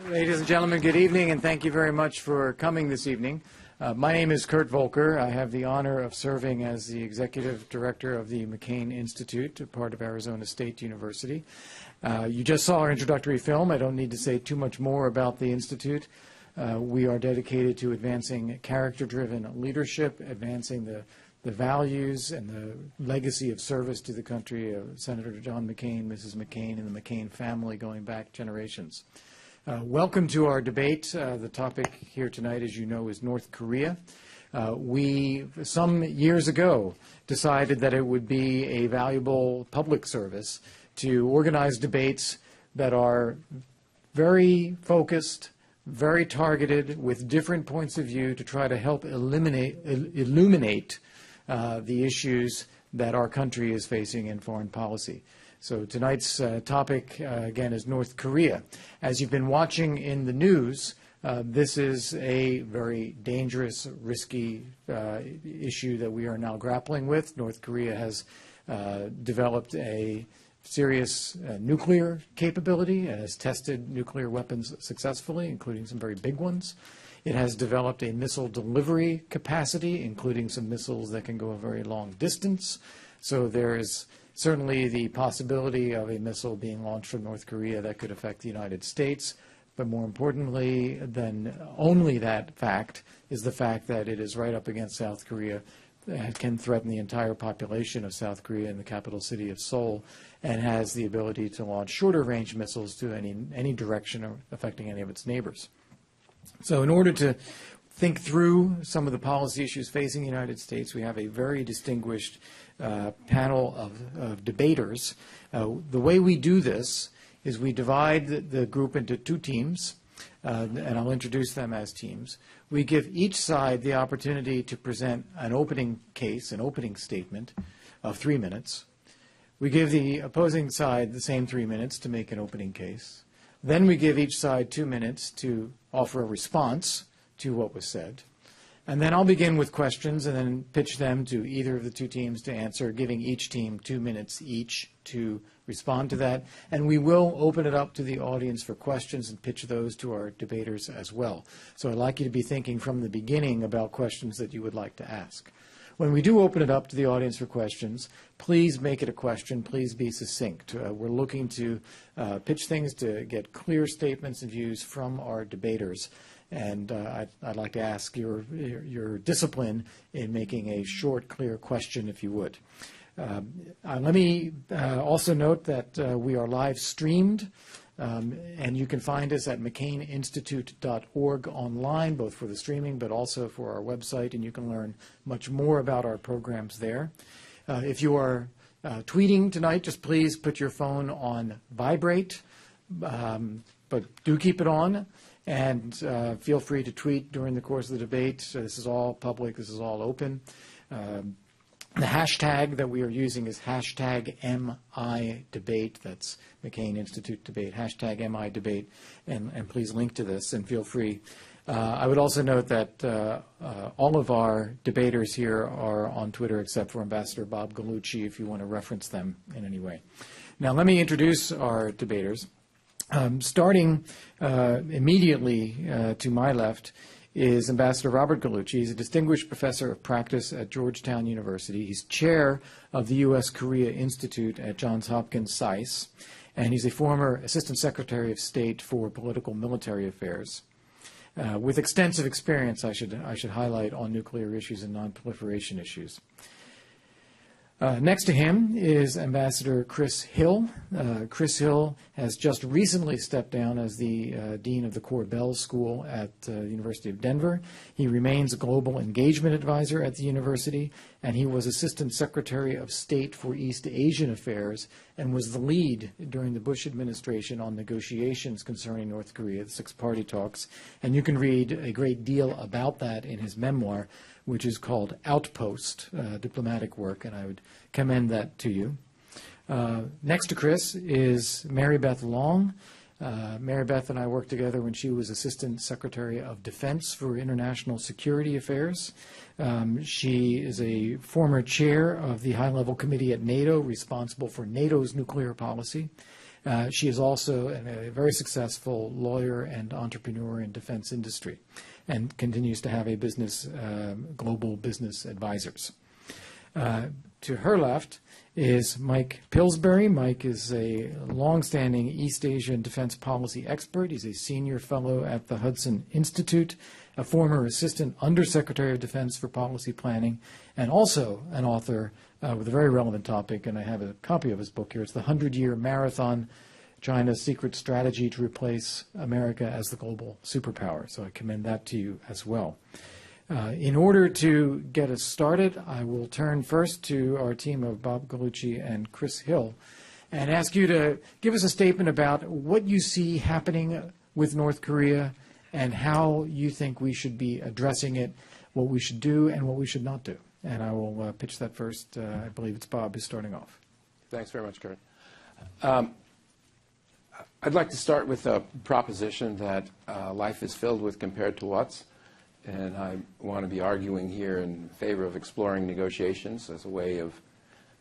Ladies and gentlemen, good evening, and thank you very much for coming this evening. My name is Kurt Volker. I have the honor of serving as the Executive Director of the McCain Institute, a part of Arizona State University. You just saw our introductory film. I don't need to say too much more about the Institute. We are dedicated to advancing character-driven leadership, advancing the values and the legacy of service to the country of Senator John McCain, Mrs. McCain, and the McCain family going back generations. Welcome to our debate. The topic here tonight, as you know, is North Korea. We, some years ago, decided that it would be a valuable public service to organize debates that are very focused, very targeted, with different points of view to try to help illuminate the issues that our country is facing in foreign policy. So tonight's topic, again, is North Korea. As you've been watching in the news, this is a very dangerous, risky issue that we are now grappling with. North Korea has developed a serious nuclear capability and has tested nuclear weapons successfully, including some very big ones. It has developed a missile delivery capacity, including some missiles that can go a very long distance. So there is certainly the possibility of a missile being launched from North Korea that could affect the United States. But more importantly than only that fact is the fact that it is right up against South Korea and can threaten the entire population of South Korea in the capital city of Seoul, and has the ability to launch shorter range missiles to any direction or affecting any of its neighbors. So in order to think through some of the policy issues facing the United States, we have a very distinguished panel of debaters. The way we do this is we divide the group into two teams, and I'll introduce them as teams. We give each side the opportunity to present an opening case, an opening statement of 3 minutes. We give the opposing side the same 3 minutes to make an opening case. Then we give each side 2 minutes to offer a response to what was said. And then I'll begin with questions and then pitch them to either of the two teams to answer, giving each team 2 minutes each to respond to that. And we will open it up to the audience for questions and pitch those to our debaters as well. So I'd like you to be thinking from the beginning about questions that you would like to ask. When we do open it up to the audience for questions, please make it a question. Please be succinct. We're looking to pitch things to get clear statements and views from our debaters. And I'd like to ask your discipline in making a short, clear question, if you would. Let me also note that we are live streamed, and you can find us at McCainInstitute.org online, both for the streaming but also for our website, and you can learn much more about our programs there. If you are tweeting tonight, just please put your phone on vibrate, but do keep it on. And feel free to tweet during the course of the debate. This is all public. This is all open. The hashtag that we are using is hashtag MIDebate. That's McCain Institute Debate, hashtag MIDebate. And please link to this and feel free. I would also note that all of our debaters here are on Twitter except for Ambassador Bob Gallucci, if you want to reference them in any way. Now, let me introduce our debaters. Starting immediately to my left is Ambassador Robert Gallucci. He's a distinguished professor of practice at Georgetown University. He's chair of the U.S.-Korea Institute at Johns Hopkins SAIS, and he's a former Assistant Secretary of State for Political Military Affairs. With extensive experience, I should highlight, on nuclear issues and nonproliferation issues. Next to him is Ambassador Chris Hill. Chris Hill has just recently stepped down as the Dean of the Corbell School at the University of Denver. He remains a Global Engagement Advisor at the university, and he was Assistant Secretary of State for East Asian Affairs and was the lead during the Bush administration on negotiations concerning North Korea, the six-party talks. And you can read a great deal about that in his memoir, which is called Outpost, Diplomatic Work, and I would commend that to you. Next to Chris is Mary Beth Long. Mary Beth and I worked together when she was Assistant Secretary of Defense for International Security Affairs. She is a former chair of the high-level committee at NATO responsible for NATO's nuclear policy. She is also a very successful lawyer and entrepreneur in defense industry and continues to have a business, global business advisors. To her left is Mike Pillsbury. Mike is a longstanding East Asian defense policy expert. He's a senior fellow at the Hudson Institute, a former assistant undersecretary of defense for policy planning, and also an author with a very relevant topic, and I have a copy of his book here. It's The 100-Year Marathon, China's Secret Strategy to Replace America as the Global Superpower. So I commend that to you as well. In order to get us started, I will turn first to our team of Bob Gallucci and Chris Hill and ask you to give us a statement about what you see happening with North Korea and how you think we should be addressing it, what we should do and what we should not do. And I will pitch that first. I believe it's Bob who's starting off. Thanks very much, Kurt. I'd like to start with a proposition that life is filled with compared to what's. And I want to be arguing here in favor of exploring negotiations as a way of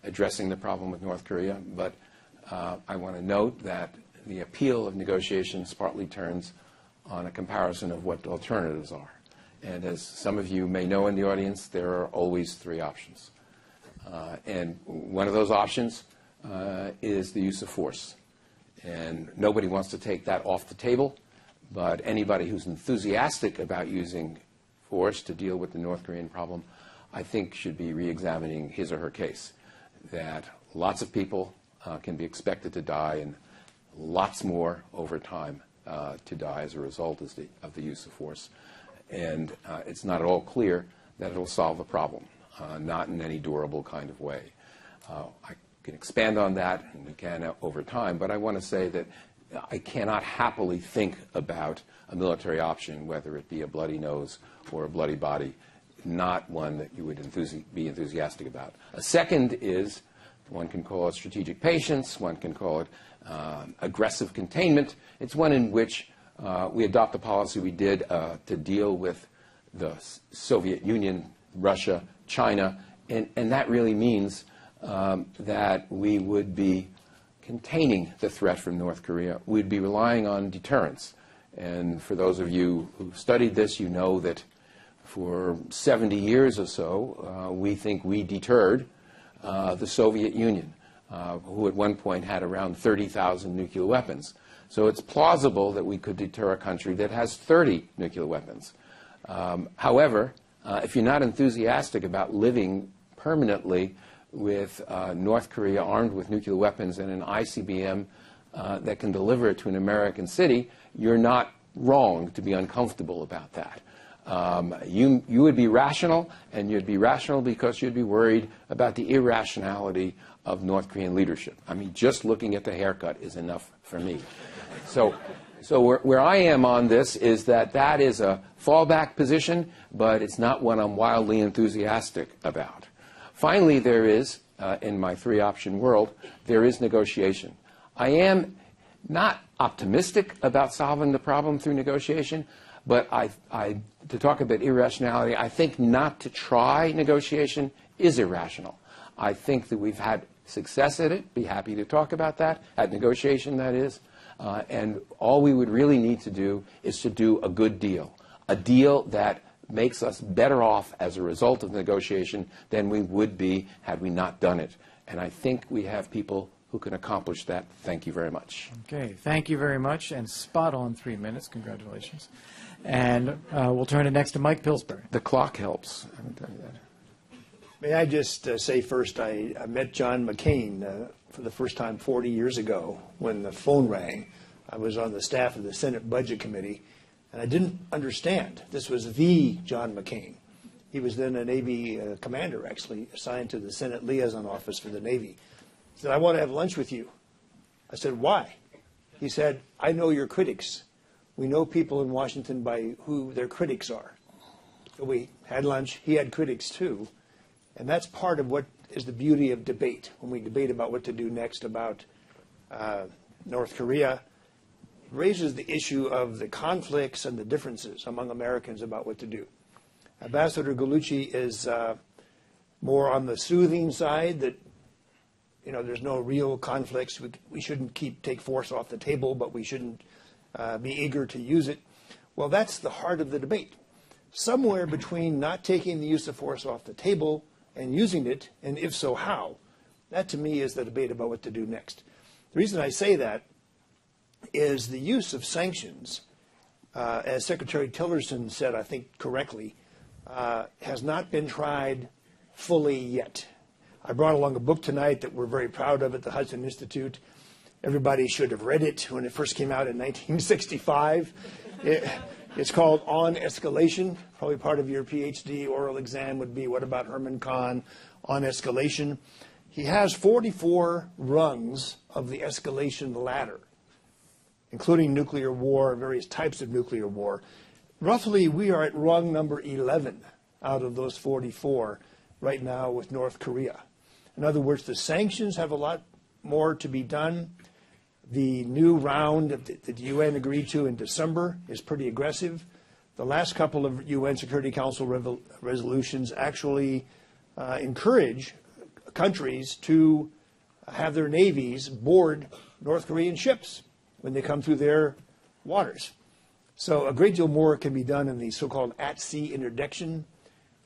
addressing the problem with North Korea. But I want to note that the appeal of negotiations partly turns on a comparison of what alternatives are. And as some of you may know in the audience, there are always three options. And one of those options is the use of force. And nobody wants to take that off the table, but anybody who's enthusiastic about using force to deal with the North Korean problem, I think should be re-examining his or her case, that lots of people can be expected to die and lots more over time to die as a result of the use of force. And it's not at all clear that it will solve the problem, not in any durable kind of way. I can expand on that, and we can over time, but I want to say that I cannot happily think about a military option, whether it be a bloody nose or a bloody body, not one that you would be enthusiastic about. A second is, one can call it strategic patience, one can call it aggressive containment. It's one in which we adopt the policy we did to deal with the Soviet Union, Russia, China, and that really means that we would be containing the threat from North Korea. We'd be relying on deterrence. And for those of you who've studied this, you know that for 70 years or so, we think we deterred the Soviet Union, who at one point had around 30,000 nuclear weapons. So it's plausible that we could deter a country that has 30 nuclear weapons. However, if you're not enthusiastic about living permanently with North Korea armed with nuclear weapons and an ICBM that can deliver it to an American city, you're not wrong to be uncomfortable about that. You would be rational, and you'd be rational because you'd be worried about the irrationality of North Korean leadership. I mean, just looking at the haircut is enough for me. So where I am on this is that is a fallback position, but it's not one I'm wildly enthusiastic about. Finally, there is, in my three-option world, there is negotiation. I am not optimistic about solving the problem through negotiation, but to talk about irrationality, I think not to try negotiation is irrational. I think that we've had success at it, be happy to talk about that, at negotiation that is, and all we would really need to do is to do a good deal, a deal that makes us better off as a result of negotiation than we would be had we not done it. And I think we have people who can accomplish that. Thank you very much. Okay, thank you very much, and spot on 3 minutes. Congratulations. And we'll turn it next to Mike Pillsbury. The clock helps. I haven't done that. May I just say first, I met John McCain for the first time 40 years ago when the phone rang. I was on the staff of the Senate Budget Committee, and I didn't understand. This was the John McCain. He was then a Navy commander, actually, assigned to the Senate Liaison Office for the Navy. He said, "I want to have lunch with you." I said, "Why?" He said, "I know your critics. We know people in Washington by who their critics are." So we had lunch. He had critics, too. And that's part of what is the beauty of debate. When we debate about what to do next about North Korea, it raises the issue of the conflicts and the differences among Americans about what to do. Ambassador Gallucci is more on the soothing side, that there's no real conflicts. We shouldn't take force off the table, but we shouldn't be eager to use it. Well, that's the heart of the debate. Somewhere between not taking the use of force off the table and using it, and if so, how? That, to me, is the debate about what to do next. The reason I say that is the use of sanctions, as Secretary Tillerson said, I think correctly, has not been tried fully yet. I brought along a book tonight that we're very proud of at the Hudson Institute. Everybody should have read it when it first came out in 1965. It's called On Escalation. Probably part of your PhD oral exam would be, what about Herman Kahn on escalation? He has 44 rungs of the escalation ladder, including nuclear war, various types of nuclear war. Roughly, we are at rung number 11 out of those 44 right now with North Korea. In other words, the sanctions have a lot more to be done. The new round that the UN agreed to in December is pretty aggressive. The last couple of UN Security Council resolutions actually encourage countries to have their navies board North Korean ships when they come through their waters. So a great deal more can be done in the so-called at-sea interdiction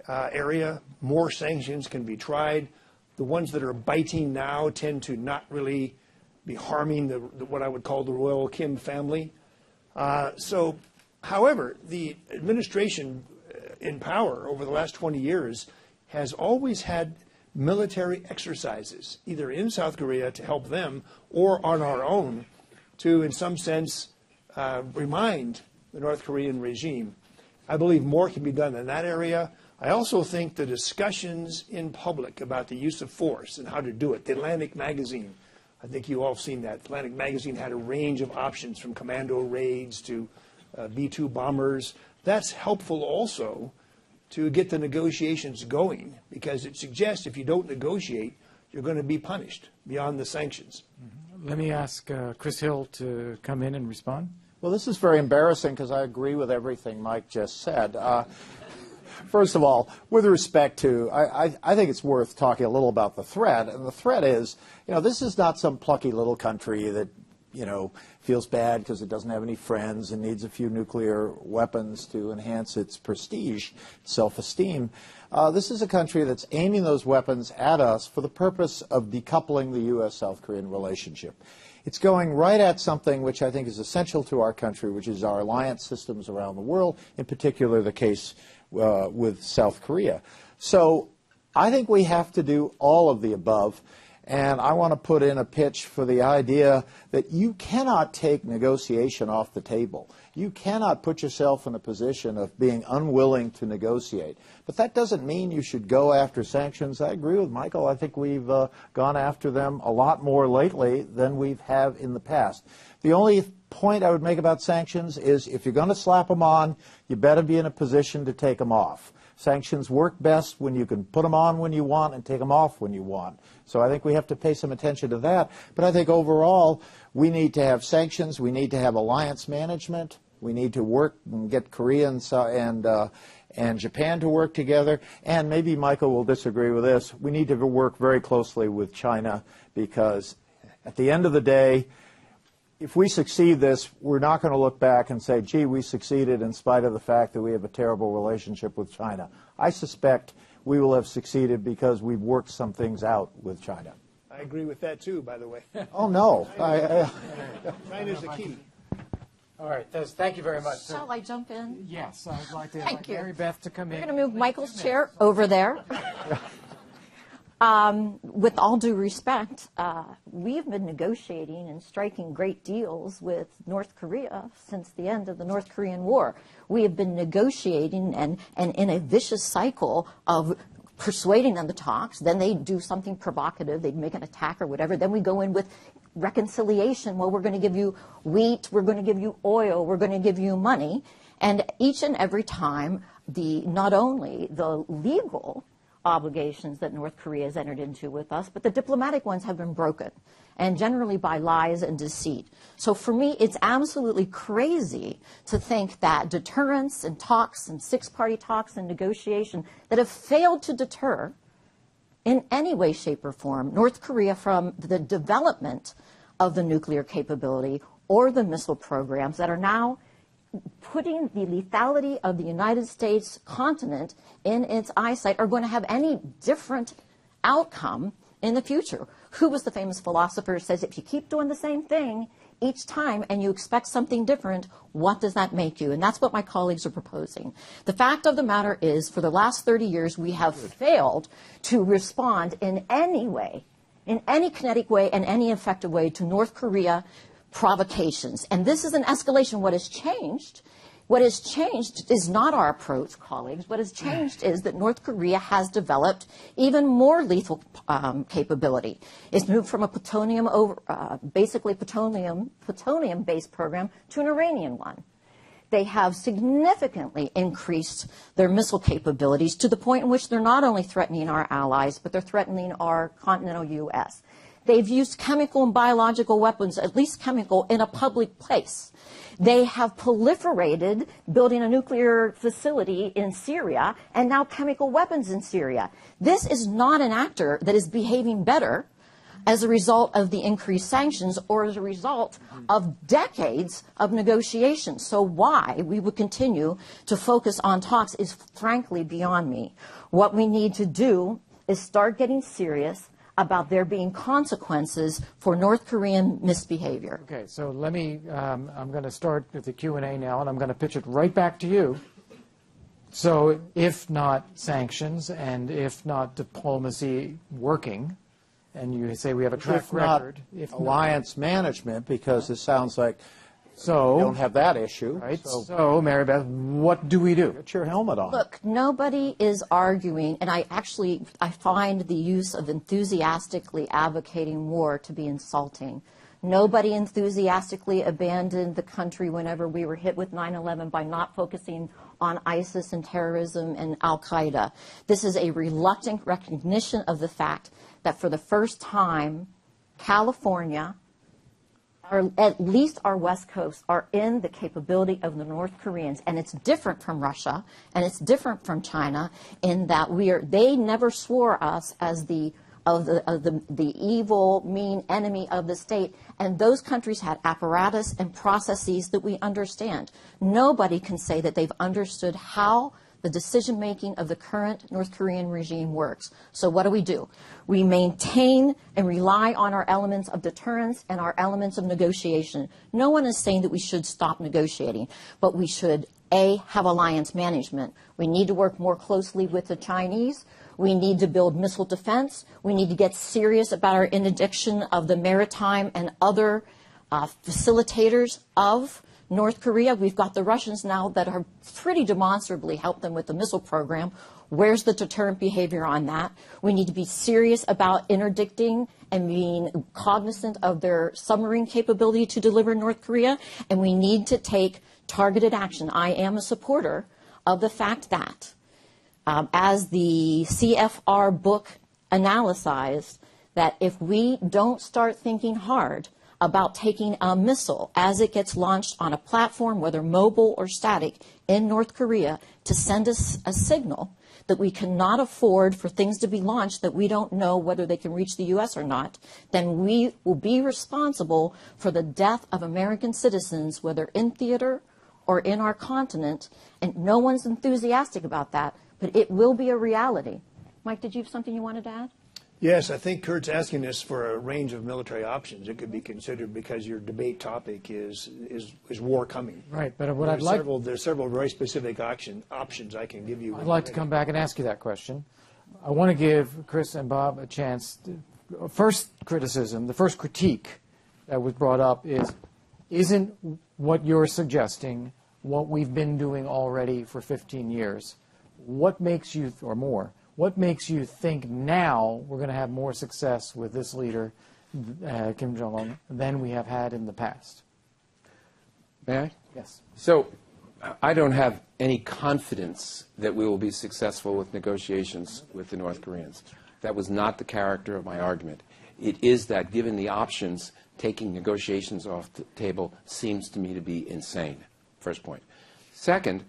area. More sanctions can be tried. The ones that are biting now tend to not really be harming what I would call the royal Kim family. However, the administration in power over the last 20 years has always had military exercises, either in South Korea to help them or on our own to, in some sense, remind the North Korean regime. I believe more can be done in that area. I also think the discussions in public about the use of force and how to do it, the Atlantic magazine, I think you all have seen that. Atlantic magazine had a range of options from commando raids to B-2 bombers. That's helpful also to get the negotiations going, because it suggests if you don't negotiate, you're going to be punished beyond the sanctions. Let me ask Chris Hill to come in and respond. Well, this is very embarrassing because I agree with everything Mike just said. First of all, with respect to, I think it's worth talking a little about the threat. And the threat is, this is not some plucky little country that, feels bad because it doesn't have any friends and needs a few nuclear weapons to enhance its prestige, self-esteem. This is a country that's aiming those weapons at us for the purpose of decoupling the U.S.-South Korean relationship. It's going right at something which I think is essential to our country, which is our alliance systems around the world, in particular the case with South Korea. So I think we have to do all of the above, and I want to put in a pitch for the idea that you cannot take negotiation off the table. You cannot put yourself in a position of being unwilling to negotiate. But that doesn't mean you should go after sanctions. I agree with Michael. I think we've gone after them a lot more lately than we've have in the past. The only point I would make about sanctions is if you're going to slap them on, you better be in a position to take them off. Sanctions work best when you can put them on when you want and take them off when you want. So I think we have to pay some attention to that. But I think overall, we need to have sanctions. We need to have alliance management. We need to work and get Korea and Japan to work together. And maybe Michael will disagree with this. We need to work very closely with China, because at the end of the day, if we succeed this, we're not going to look back and say, gee, we succeeded in spite of the fact that we have a terrible relationship with China. I suspect we will have succeeded because we've worked some things out with China. I agree with that too, by the way. Oh, no. China's the key. All right. Thank you very much. Shall I jump in? Yes, I'd like to Thank invite you. Mary Beth to come in. We're going to move Michael's chair over there. With all due respect, we've been negotiating and striking great deals with North Korea since the end of the North Korean War. We have been negotiating and in a vicious cycle of persuading them to talks. Then they do something provocative. They'd make an attack or whatever. Then we go in with reconciliation. Well, we're going to give you wheat. We're going to give you oil. We're going to give you money. And each and every time, not only the legal obligations that North Korea has entered into with us, but the diplomatic ones have been broken, and generally by lies and deceit. So for me, it's absolutely crazy to think that deterrence and talks and six-party talks and negotiation that have failed to deter in any way, shape, or form North Korea from the development of the nuclear capability or the missile programs that are now putting the lethality of the United States continent in its eyesight are going to have any different outcome in the future. Who was the famous philosopher who says, if you keep doing the same thing each time and you expect something different, what does that make you? And that's what my colleagues are proposing. The fact of the matter is, for the last 30 years, we have failed to respond in any way, in any kinetic way and any effective way to North Korea provocations. And this is an escalation. What has changed is not our approach, colleagues. What has changed is that North Korea has developed even more lethal capability. It's moved from a basically plutonium-based program to an Iranian one. They have significantly increased their missile capabilities to the point in which they're not only threatening our allies, but they're threatening our continental U.S. They've used chemical and biological weapons, at least chemical, in a public place. They have proliferated building a nuclear facility in Syria and now chemical weapons in Syria. This is not an actor that is behaving better as a result of the increased sanctions or as a result of decades of negotiations. So why we would continue to focus on talks is frankly beyond me. What we need to do is start getting serious about there being consequences for North Korean misbehavior. Okay, so let me, I'm going to start with the Q&A now, and I'm going to pitch it right back to you. So if not sanctions and if not diplomacy working, and you say we have a track record. If alliance management, because it sounds like we don't have that issue. Right. So, Mary Beth, what do we do? Get your helmet on. Look, nobody is arguing, and I find the use of enthusiastically advocating war to be insulting. Nobody enthusiastically abandoned the country whenever we were hit with 9/11 by not focusing on ISIS and terrorism and Al-Qaeda. This is a reluctant recognition of the fact that for the first time, California, or at least our West Coast, are in the capability of the North Koreans. And it's different from Russia, and it's different from China in that they never swore us as the evil, mean enemy of the state. And those countries had apparatus and processes that we understand. Nobody can say that they've understood how the decision-making of the current North Korean regime works. So what do? We maintain and rely on our elements of deterrence and our elements of negotiation. No one is saying that we should stop negotiating, but we should, A, have alliance management. We need to work more closely with the Chinese. We need to build missile defense. We need to get serious about our interdiction of the maritime and other facilitators of North Korea. We've got the Russians now that are pretty demonstrably helped them with the missile program. Where's the deterrent behavior on that? We need to be serious about interdicting and being cognizant of their submarine capability to deliver North Korea. And we need to take targeted action. I am a supporter of the fact that, as the CFR book analyzed, that if we don't start thinking hard about taking a missile as it gets launched on a platform, whether mobile or static, in North Korea, to send us a signal that we cannot afford for things to be launched that we don't know whether they can reach the U.S. or not, then we will be responsible for the death of American citizens, whether in theater or in our continent. And no one's enthusiastic about that, but it will be a reality. Mike, did you have something you wanted to add? Yes, I think Kurt's asking us for a range of military options. It could be considered because your debate topic is war coming. Right, but what I'd like... There's several very specific options I can give you. I'd like to come back and ask you that question. I want to give Chris and Bob a chance. First criticism, the first critique that was brought up is, isn't what you're suggesting what we've been doing already for 15 years? What makes you, or more, what makes you think now we're going to have more success with this leader, Kim Jong-un, than we have had in the past? May I? Yes. So I don't have any confidence that we will be successful with negotiations with the North Koreans. That was not the character of my argument. It is that, given the options, taking negotiations off the table seems to me to be insane. First point. Second,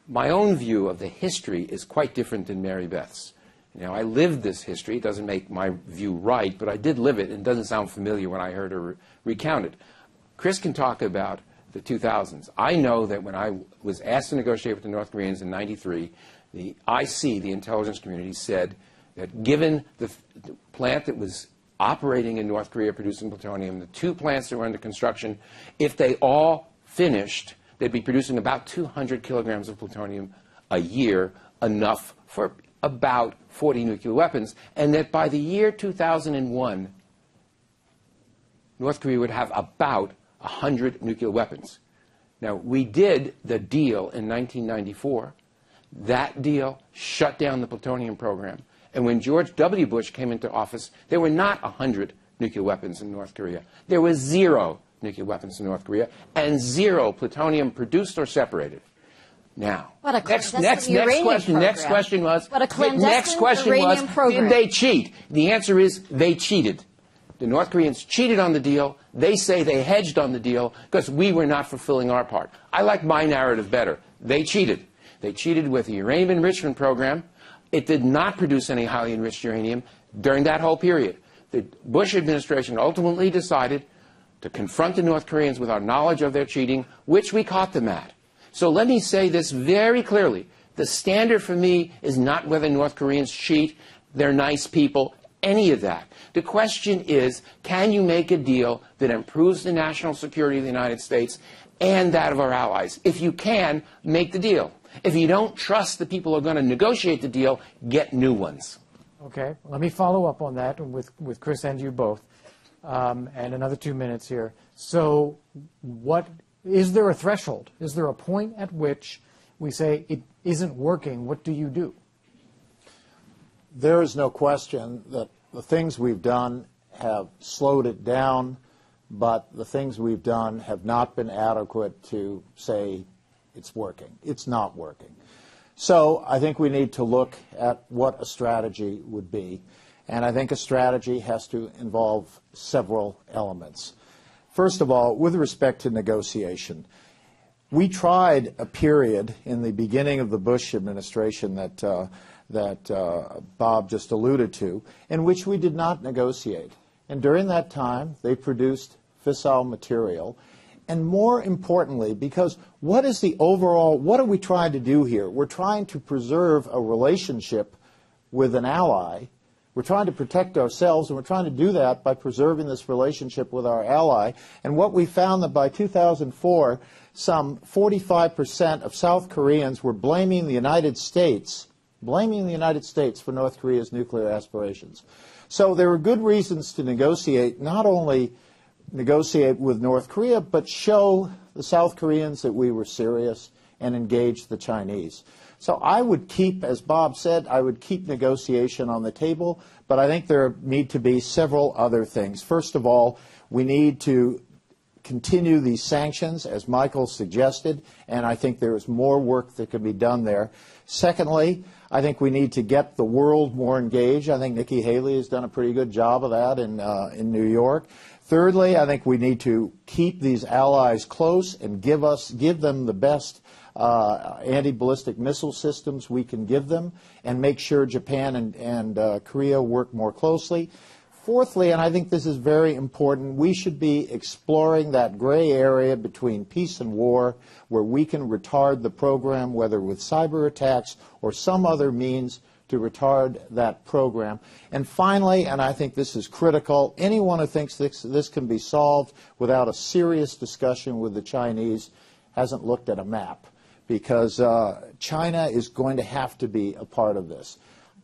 my own view of the history is quite different than Mary Beth's. Now, I lived this history. It doesn't make my view right, but I did live it, and it doesn't sound familiar when I heard her recount it. Chris can talk about the 2000s. I know that when I was asked to negotiate with the North Koreans in '93, the IC, the intelligence community, said that given the plant that was operating in North Korea producing plutonium, the 2 plants that were under construction, if they all finished, they'd be producing about 200 kilograms of plutonium a year, enough for about 40 nuclear weapons, and that by the year 2001, North Korea would have about 100 nuclear weapons. Now, we did the deal in 1994. That deal shut down the plutonium program. And when George W. Bush came into office, there were not 100 nuclear weapons in North Korea. There was 0 nuclear weapons in North Korea and 0 plutonium produced or separated. Now, next question was, did they cheat? The answer is they cheated. The North Koreans cheated on the deal. They say they hedged on the deal because we were not fulfilling our part. I like my narrative better. They cheated. They cheated with the uranium enrichment program. It did not produce any highly enriched uranium during that whole period. The Bush administration ultimately decided to confront the North Koreans with our knowledge of their cheating, which we caught them at. So let me say this very clearly. The standard for me is not whether North Koreans cheat, they're nice people, any of that. The question is, can you make a deal that improves the national security of the United States and that of our allies? If you can, make the deal. If you don't trust the people who are going to negotiate the deal, get new ones. Okay, let me follow up on that with Chris and you both, and another 2 minutes here. So is there a threshold? Is there a point at which we say it isn't working? What do you do? There is no question that the things we've done have slowed it down, but the things we've done have not been adequate to say it's working. It's not working. So I think we need to look at what a strategy would be. And I think a strategy has to involve several elements. First of all, with respect to negotiation, we tried a period in the beginning of the Bush administration that Bob just alluded to, in which we did not negotiate. And during that time, they produced fissile material. And more importantly, because what are we trying to do here? We're trying to preserve a relationship with an ally. We're trying to protect ourselves, and we're trying to do that by preserving this relationship with our ally. And what we found that by 2004, some 45% of South Koreans were blaming the United States for North Korea's nuclear aspirations. So there were good reasons to negotiate, not only negotiate with North Korea, but show the South Koreans that we were serious and engage the Chinese. So I would keep, as Bob said, I would keep negotiation on the table, but I think there need to be several other things. First of all, we need to continue these sanctions, as Michael suggested, and I think there is more work that can be done there. Secondly, I think we need to get the world more engaged. I think Nikki Haley has done a pretty good job of that in New York. Thirdly, I think we need to keep these allies close and give them the best anti-ballistic missile systems we can give them, and make sure Japan and Korea work more closely. Fourthly, and I think this is very important, we should be exploring that gray area between peace and war, where we can retard the program, whether with cyber attacks or some other means to retard that program. And finally, and I think this is critical, anyone who thinks this can be solved without a serious discussion with the Chinese hasn't looked at a map, because China is going to have to be a part of this.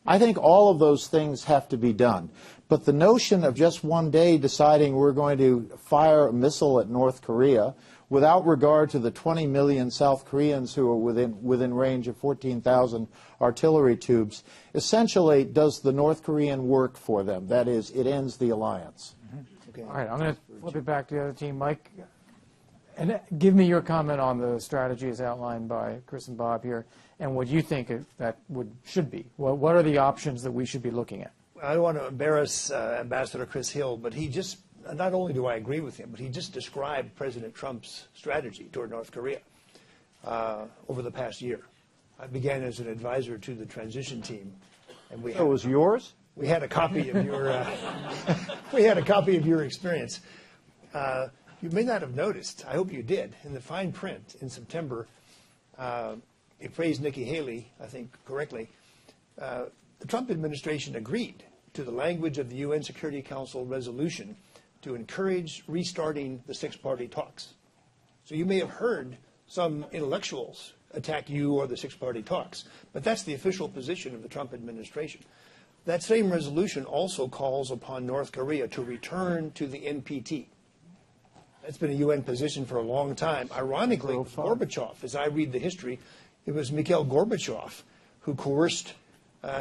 I think all of those things have to be done. But the notion of just one day deciding we're going to fire a missile at North Korea without regard to the 20 million South Koreans who are within range of 14,000 artillery tubes, essentially does the North Korean work for them. That is, it ends the alliance. Okay. All right, I'm going to flip it back to the other team. Mike, and give me your comment on the strategy as outlined by Chris and Bob here, and what you think that should be. What are the options that we should be looking at? I don't want to embarrass Ambassador Chris Hill, but he just, not only do I agree with him, but he just described President Trump's strategy toward North Korea over the past year. I began as an advisor to the transition team, And we So it was yours? we had a copy of your we had a copy of your experience. You may not have noticed. I hope you did. In the fine print in September, it praised Nikki Haley, I think correctly. The Trump administration agreed to the language of the UN Security Council resolution to encourage restarting the six-party talks. So you may have heard some intellectuals attack you or the six-party talks, but that's the official position of the Trump administration. That same resolution also calls upon North Korea to return to the NPT. That's been a UN position for a long time. Ironically, Gorbachev, as I read the history, it was Mikhail Gorbachev who coerced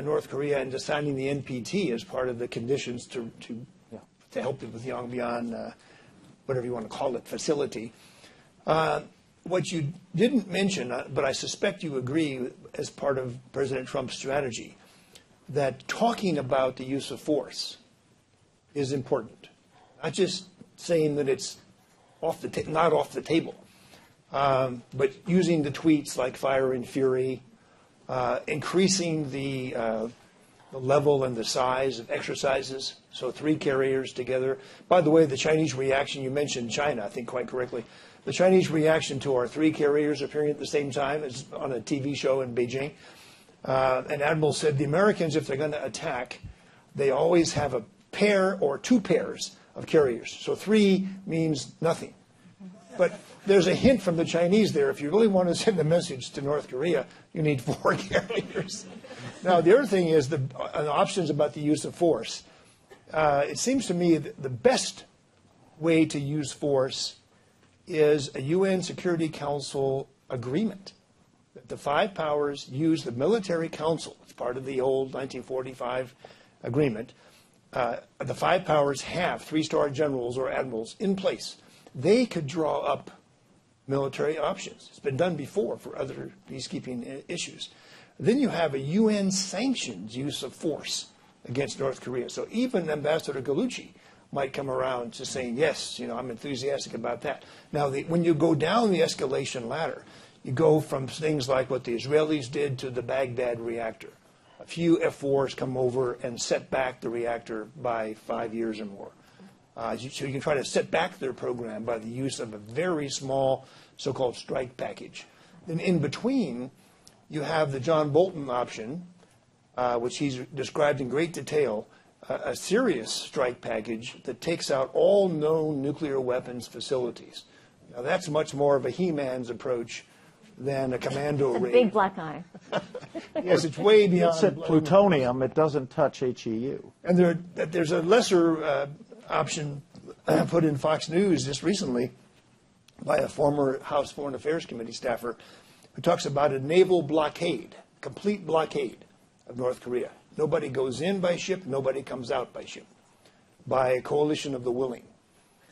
North Korea into signing the NPT as part of the conditions to help it with the Yongbyon, whatever you want to call it, facility. What you didn't mention, but I suspect you agree as part of President Trump's strategy, that talking about the use of force is important. Not just saying that it's not off the table, but using the tweets like Fire and Fury, increasing the level and the size of exercises, so 3 carriers together. By the way, the Chinese reaction, you mentioned China, I think quite correctly. The Chinese reaction to our 3 carriers appearing at the same time is on a TV show in Beijing. An admiral said the Americans, if they're going to attack, they always have a pair or 2 pairs of carriers. So 3 means nothing. But there's a hint from the Chinese there. If you really want to send a message to North Korea, you need 4 carriers. Now, the other thing is the options about the use of force. It seems to me that the best way to use force is a UN Security Council agreement. That the 5 powers use the military council. It's part of the old 1945 agreement. The 5 powers have 3-star generals or admirals in place. They could draw up military options. It's been done before for other peacekeeping issues. Then you have a UN sanctions use of force against North Korea. So even Ambassador Gallucci might come around to saying, yes, I'm enthusiastic about that. Now, when you go down the escalation ladder, you go from things like what the Israelis did to the Baghdad reactor. A few F-4s come over and set back the reactor by 5 years or more. So you can try to set back their program by the use of a very small so-called strike package. Then in between, you have the John Bolton option, which he's described in great detail, a serious strike package that takes out all known nuclear weapons facilities. Now, that's much more of a He-Man's approach than a commando raid. Big black eye. Yes, it's way beyond. It's at plutonium. It doesn't touch HEU. And there's a lesser option put in Fox News just recently by a former House Foreign Affairs Committee staffer who talks about a naval blockade, complete blockade of North Korea. Nobody goes in by ship, nobody comes out by ship, by a coalition of the willing.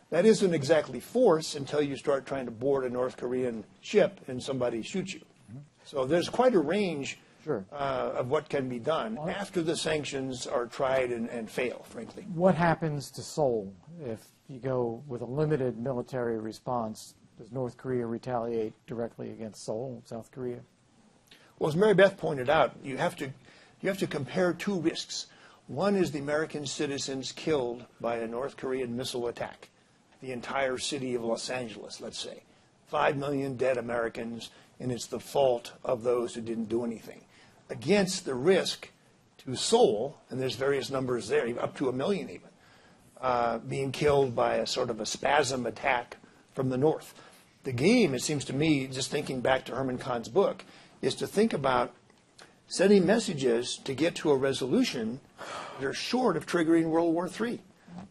That isn't exactly force until you start trying to board a North Korean ship and somebody shoots you. So there's quite a range of what can be done after the sanctions are tried and fail, frankly. What happens to Seoul if you go with a limited military response? Does North Korea retaliate directly against Seoul, South Korea? Well, as Mary Beth pointed out, you have to compare 2 risks. One is the American citizens killed by a North Korean missile attack. The entire city of Los Angeles, let's say. 5 million dead Americans, and it's the fault of those who didn't do anything. Against the risk to Seoul, and there's various numbers there, up to 1 million even, being killed by a sort of a spasm attack from the north. The game, it seems to me, just thinking back to Herman Kahn's book, is to think about sending messages to get to a resolution that are short of triggering World War III.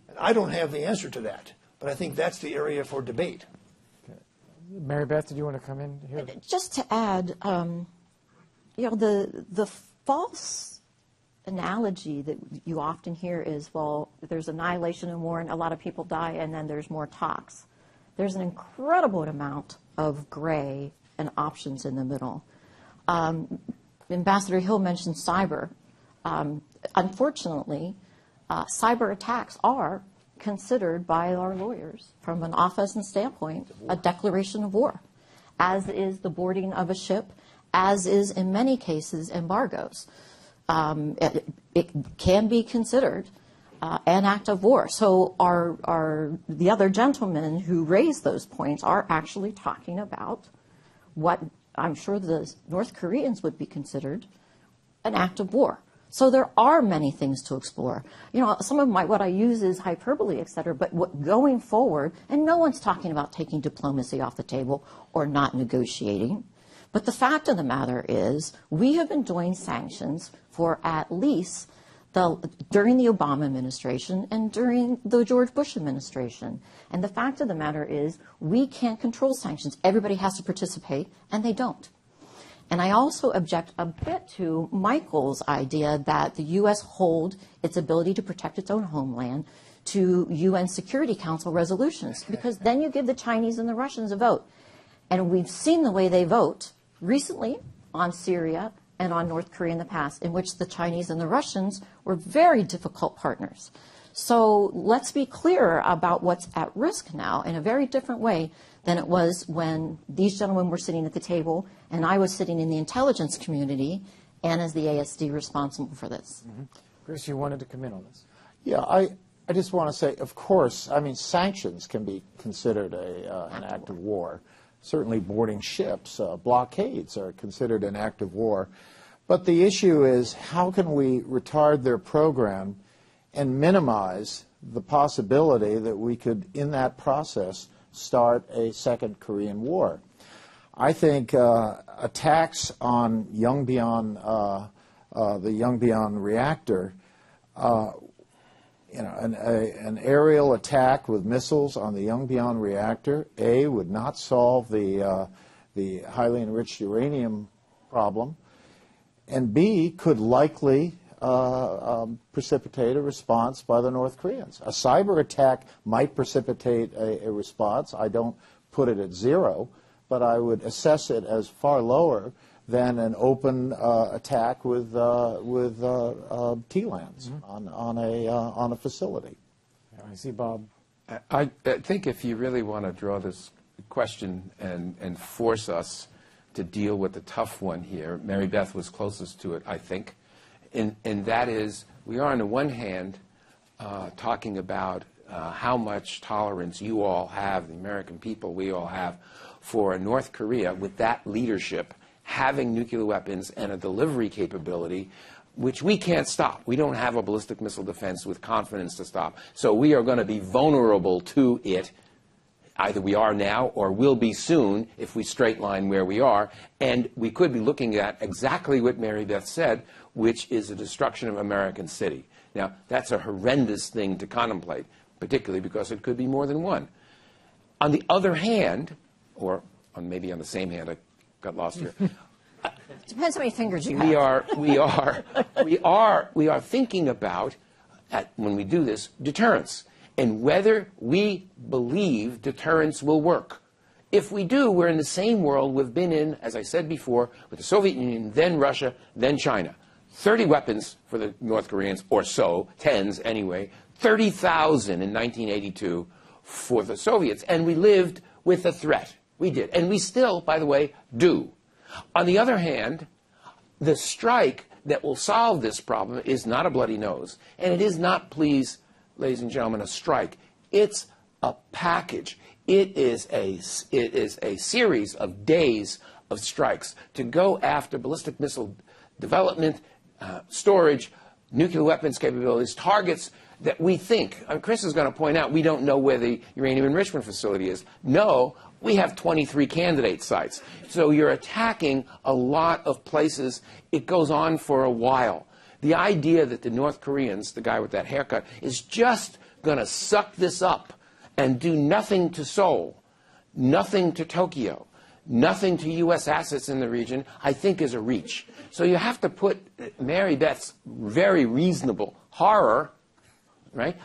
And I don't have the answer to that, but I think that's the area for debate. Okay. Mary Beth, did you want to come in here? Just to add, the false analogy that you often hear is, well, there's annihilation and war and a lot of people die and then there's more talks. There's an incredible amount of gray and options in the middle. Ambassador Hill mentioned cyber. Unfortunately, cyber attacks are considered by our lawyers, from an offensive standpoint, a declaration of war, as is the boarding of a ship, as is, in many cases, embargoes. it can be considered an act of war. So the other gentlemen who raised those points are actually talking about what I'm sure the North Koreans would be considered an act of war. So there are many things to explore. You know, some of what I use is hyperbole, et cetera, but going forward, and no one's talking about taking diplomacy off the table or not negotiating, but the fact of the matter is we have been doing sanctions for at least during the Obama administration and during the George Bush administration. And the fact of the matter is we can't control sanctions. Everybody has to participate, and they don't. And I also object a bit to Michael's idea that the U.S. hold its ability to protect its own homeland to UN Security Council resolutions, because then you give the Chinese and the Russians a vote. And we've seen the way they vote recently on Syria and on North Korea in the past, in which the Chinese and the Russians were very difficult partners. So let's be clear about what's at risk now in a very different way than it was when these gentlemen were sitting at the table and I was sitting in the intelligence community and as the ASD responsible for this. Mm-hmm. Chris, you wanted to come in on this. Yeah, I just want to say, of course, I mean, sanctions can be considered an act of war. Certainly boarding ships, blockades are considered an act of war. But the issue is, how can we retard their program and minimize the possibility that we could, in that process, start a second Korean War? I think attacks on Yongbyon, the Yongbyon reactor, an aerial attack with missiles on the Yongbyon reactor, would not solve the highly enriched uranium problem, and B, could likely precipitate a response by the North Koreans. A cyber attack might precipitate a response. I don't put it at zero, but I would assess it as far lower than an open attack with TLANs on a facility. I see Bob. I think if you really want to draw this question and force us to deal with the tough one here, Mary Beth was closest to it, I think, and that is, we are on the one hand talking about how much tolerance you all have, the American people, we all have, for North Korea with that leadership having nuclear weapons and a delivery capability which we can't stop. We don't have a ballistic missile defense with confidence to stop. So we are going to be vulnerable to it. Either we are now or will be soon if we straight line where we are. And we could be looking at exactly what Mary Beth said, which is the destruction of American city. Now, that's a horrendous thing to contemplate, particularly because it could be more than one. On the other hand, or maybe on the same hand, I got lost here. Depends how many fingers you have. We are thinking about, when we do this, deterrence and whether we believe deterrence will work. If we do, we're in the same world we've been in, as I said before, with the Soviet Union, then Russia, then China. 30 weapons for the North Koreans, or so, tens anyway, 30,000 in 1982 for the Soviets, and we lived with a threat. We did, and we still, by the way, do. On the other hand, the strike that will solve this problem is not a bloody nose, and it is not, please, ladies and gentlemen, a strike. It's a package. It is a series of days of strikes to go after ballistic missile development, storage, nuclear weapons capabilities, targets that we think, Chris is going to point out, we don't know where the uranium enrichment facility is. No, we have 23 candidate sites. So you're attacking a lot of places. It goes on for a while. The idea that the North Koreans, the guy with that haircut, is just going to suck this up and do nothing to Seoul, nothing to Tokyo, nothing to U.S. assets in the region, I think is a reach. So you have to put Mary Beth's very reasonable horror, right,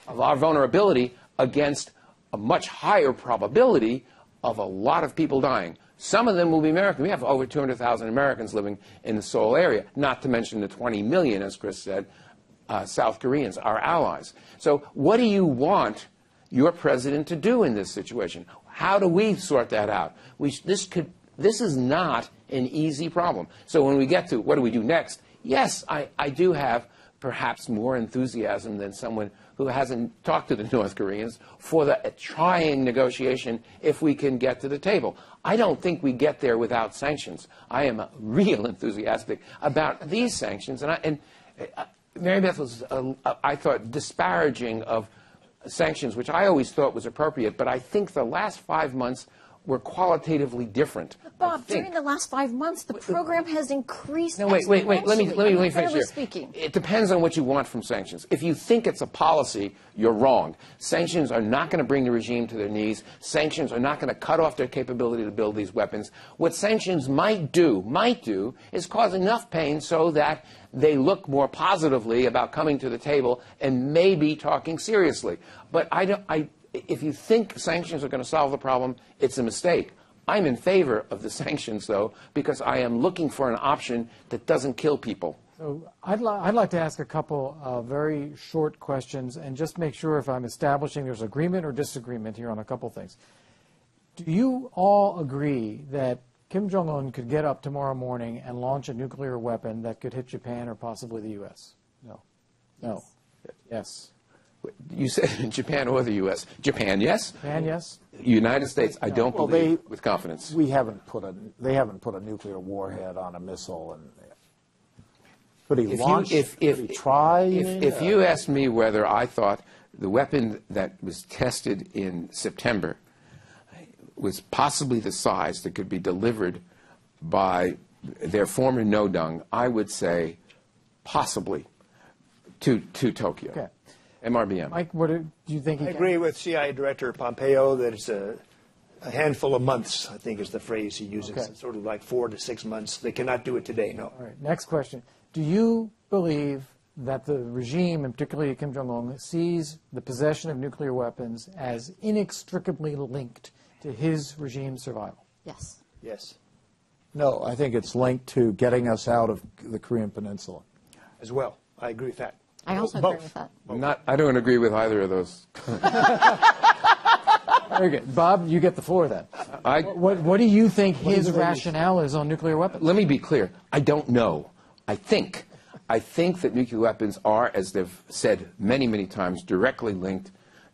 of our vulnerability against a much higher probability of a lot of people dying. Some of them will be American. We have over 200,000 Americans living in the Seoul area, not to mention the 20 million, as Chris said, South Koreans, our allies. So what do you want your president to do in this situation? How do we sort that out? This is not an easy problem. So when we get to what do we do next, yes, I do have perhaps more enthusiasm than someone who hasn't talked to the North Koreans for the trying negotiation if we can get to the table. I don't think we get there without sanctions. I am real enthusiastic about these sanctions. And Mary Beth was, I thought, disparaging of sanctions, which I always thought was appropriate. But I think the last 5 months were qualitatively different. Bob, during the last 5 months, the program has increased. No, wait. Let me finish here. Speaking. It depends on what you want from sanctions. If you think it's a policy, you're wrong. Sanctions are not going to bring the regime to their knees. Sanctions are not going to cut off their capability to build these weapons. What sanctions might do, is cause enough pain so that they look more positively about coming to the table and maybe talking seriously. But if you think sanctions are going to solve the problem, it's a mistake. I'm in favor of the sanctions, though, because I am looking for an option that doesn't kill people. So I'd like to ask a couple of very short questions and just make sure if I'm establishing there's agreement or disagreement here on a couple things. Do you all agree that Kim Jong-un could get up tomorrow morning and launch a nuclear weapon that could hit Japan or possibly the U.S.? No. No. Yes. You said in Japan or the U.S. Japan, yes? Japan, yes. United States, I don't believe with confidence. They haven't put a nuclear warhead on a missile. And could he launch? Could he try? If you asked me whether I thought the weapon that was tested in September was possibly the size that could be delivered by their former no-dung, I would say possibly to Tokyo. Okay. MRBM. Mike, what do you think? I agree with CIA Director Pompeo that it's a handful of months, I think is the phrase he uses. Okay. It's sort of like 4 to 6 months. They cannot do it today, no. All right, next question. Do you believe that the regime, and particularly Kim Jong-un, sees the possession of nuclear weapons as inextricably linked to his regime's survival? Yes. Yes. No, I think it's linked to getting us out of the Korean Peninsula. As well. I agree with that. I also agree with that. I don't agree with either of those. Very good. Bob, you get the floor then. What do you think his rationale is on nuclear weapons? Let me be clear. I don't know. I think that nuclear weapons are, as they've said many, many times, directly linked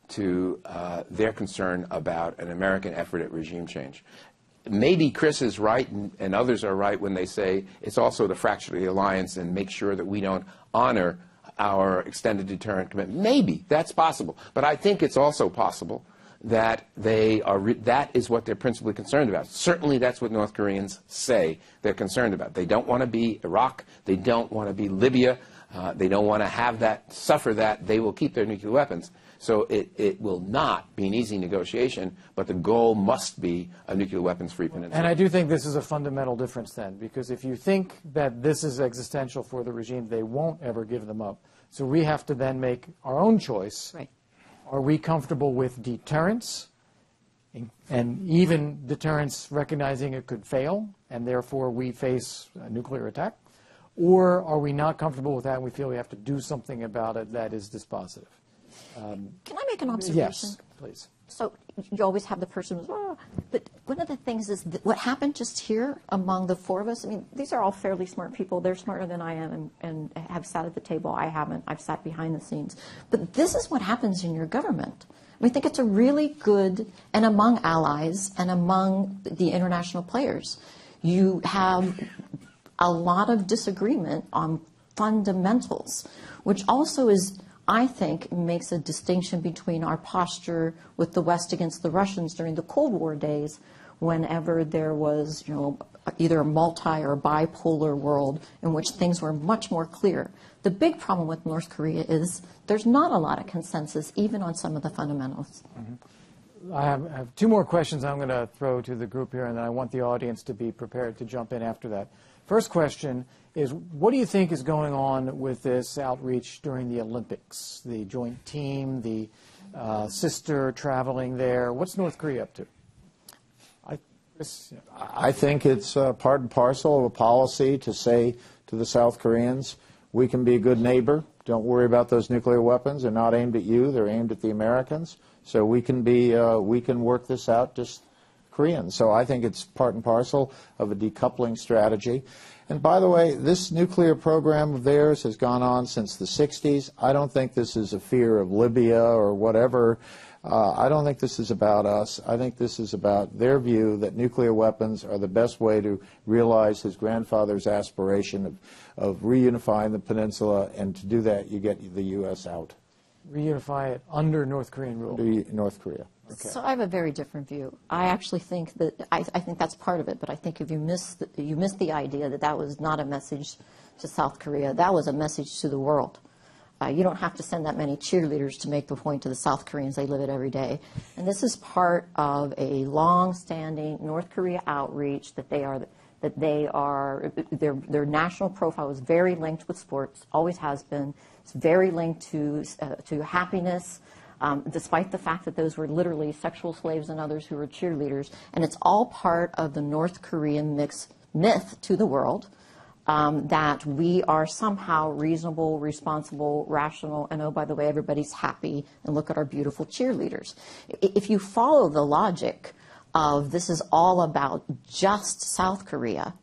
to their concern about an American effort at regime change. Maybe Chris is right and others are right when they say it's also to fracture the alliance and make sure that we don't honor our extended deterrent commitment. Maybe that's possible, but I think it's also possible that that is what they're principally concerned about. Certainly, that's what North Koreans say they're concerned about. They don't want to be Iraq. They don't want to be Libya. They don't want to have that, suffer that. They will keep their nuclear weapons. So it will not be an easy negotiation, but the goal must be a nuclear weapons-free peninsula. And I do think this is a fundamental difference then, because if you think that this is existential for the regime, they won't ever give them up. So we have to then make our own choice. Right. Are we comfortable with deterrence, and even deterrence recognizing it could fail, and therefore we face a nuclear attack? Or are we not comfortable with that and we feel we have to do something about it that is dispositive? Can I make an observation? Yes, please. So you always have the person who's, but one of the things is that what happened just here among the four of us, I mean, these are all fairly smart people. They're smarter than I am and have sat at the table. I haven't. I've sat behind the scenes. But this is what happens in your government. I think it's a really good, and among allies and among the international players, you have a lot of disagreement on fundamentals, which also is, I think, makes a distinction between our posture with the West against the Russians during the Cold War days, whenever there was, either a multi or bipolar world in which things were much more clear. The big problem with North Korea is there's not a lot of consensus, even on some of the fundamentals. Mm-hmm. I have two more questions I'm going to throw to the group here, and then I want the audience to be prepared to jump in after that. First question is, what do you think is going on with this outreach during the Olympics? The joint team, the sister traveling there. What's North Korea up to? I think it's part and parcel of a policy to say to the South Koreans, we can be a good neighbor. Don't worry about those nuclear weapons. They're not aimed at you. They're aimed at the Americans. So we can work this out just Koreans. So I think it's part and parcel of a decoupling strategy. And by the way, this nuclear program of theirs has gone on since the 60s. I don't think this is a fear of Libya or whatever. I don't think this is about us. I think this is about their view that nuclear weapons are the best way to realize his grandfather's aspiration of reunifying the peninsula, and to do that, you get the U.S. out. Reunify it under North Korean rule. Under North Korea. Okay. So I have a very different view. I actually think that I think that's part of it, but I think if you miss the idea that that was not a message to South Korea, that was a message to the world. You don't have to send that many cheerleaders to make the point to the South Koreans. They live it every day. And this is part of a long-standing North Korea outreach that their national profile is very linked with sports, always has been. It's very linked to happiness, despite the fact that those were literally sexual slaves and others who were cheerleaders. And it's all part of the North Korean myth to the world. That we are somehow reasonable, responsible, rational, and oh, by the way, everybody's happy, and look at our beautiful cheerleaders. If you follow the logic of this is all about just South Korea,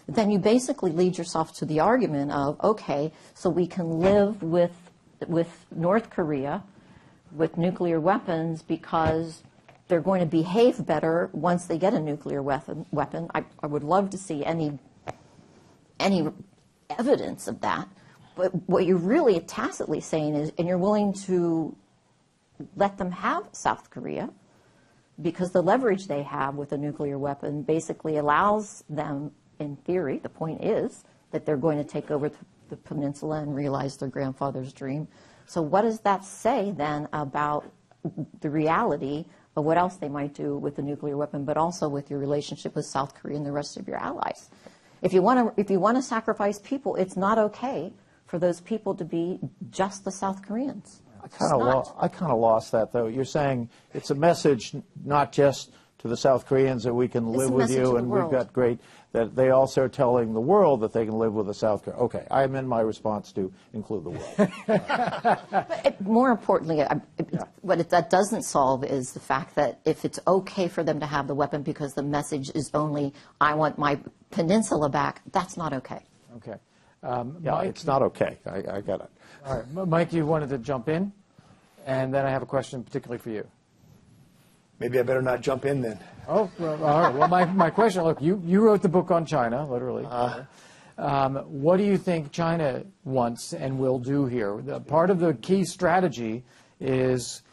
then you basically lead yourself to the argument of, okay, so we can live with North Korea with nuclear weapons because they're going to behave better once they get a nuclear weapon. I would love to see any evidence of that. But what you're really tacitly saying is, and you're willing to let them have South Korea because the leverage they have with a nuclear weapon basically allows them, in theory, the point is that they're going to take over the peninsula and realize their grandfather's dream. So what does that say then about the reality of what else they might do with the nuclear weapon, but also with your relationship with South Korea and the rest of your allies? If you want to sacrifice people, it's not okay for those people to be just the South Koreans. I kind of lost that, though. You're saying it's a message not just to the South Koreans that we can live with you and we've got great, that they also are telling the world that they can live with the South Korea. Okay, I amend my response to include the world. But more importantly, what that doesn't solve is the fact that if it's okay for them to have the weapon because the message is only, I want my peninsula back, that's not okay. Okay. Yeah, Mike, it's not okay. I got it. all right. Mike, you wanted to jump in, and then I have a question particularly for you. Maybe I better not jump in then. Oh, well, all right. Well, my question, look, you wrote the book on China, literally. What do you think China wants and will do here? Part of the key strategy is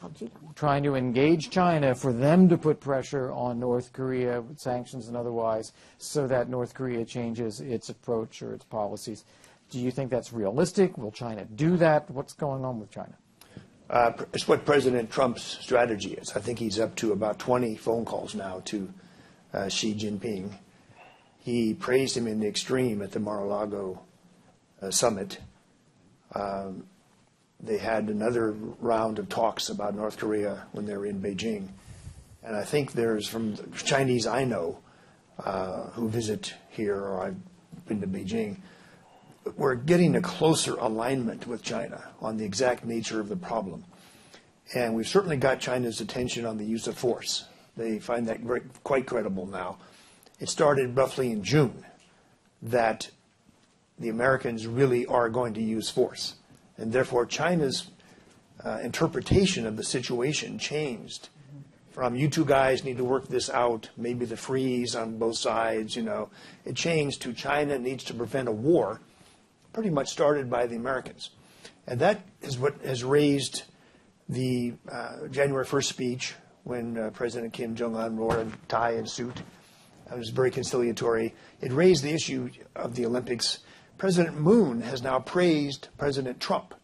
trying to engage China for them to put pressure on North Korea with sanctions and otherwise so that North Korea changes its approach or its policies. Do you think that's realistic? Will China do that? What's going on with China? It's what President Trump's strategy is. I think he's up to about 20 phone calls now to Xi Jinping. He praised him in the extreme at the Mar-a-Lago summit. They had another round of talks about North Korea when they were in Beijing. And I think there's, from the Chinese I know who visit here, or I've been to Beijing, we're getting a closer alignment with China on the exact nature of the problem. And we've certainly got China's attention on the use of force. They find that quite credible now. It started roughly in June that the Americans really are going to use force. And therefore, China's interpretation of the situation changed from, you two guys need to work this out, maybe the freeze on both sides, you know. It changed to China needs to prevent a war, pretty much started by the Americans. And that is what has raised the January 1st speech when President Kim Jong-un wore a tie and suit. It was very conciliatory. It raised the issue of the Olympics. President Moon has now praised President Trump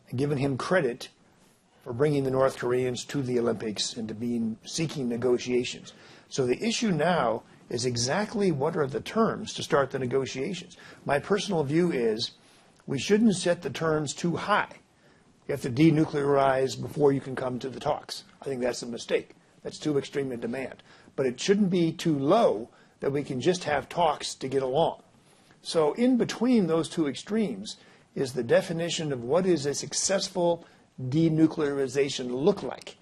and given him credit for bringing the North Koreans to the Olympics and to seeking negotiations. So the issue now is exactly what are the terms to start the negotiations. My personal view is we shouldn't set the terms too high. You have to denuclearize before you can come to the talks. I think that's a mistake. That's too extreme a demand. But it shouldn't be too low that we can just have talks to get along. So in between those two extremes is the definition of what is a successful denuclearization look like.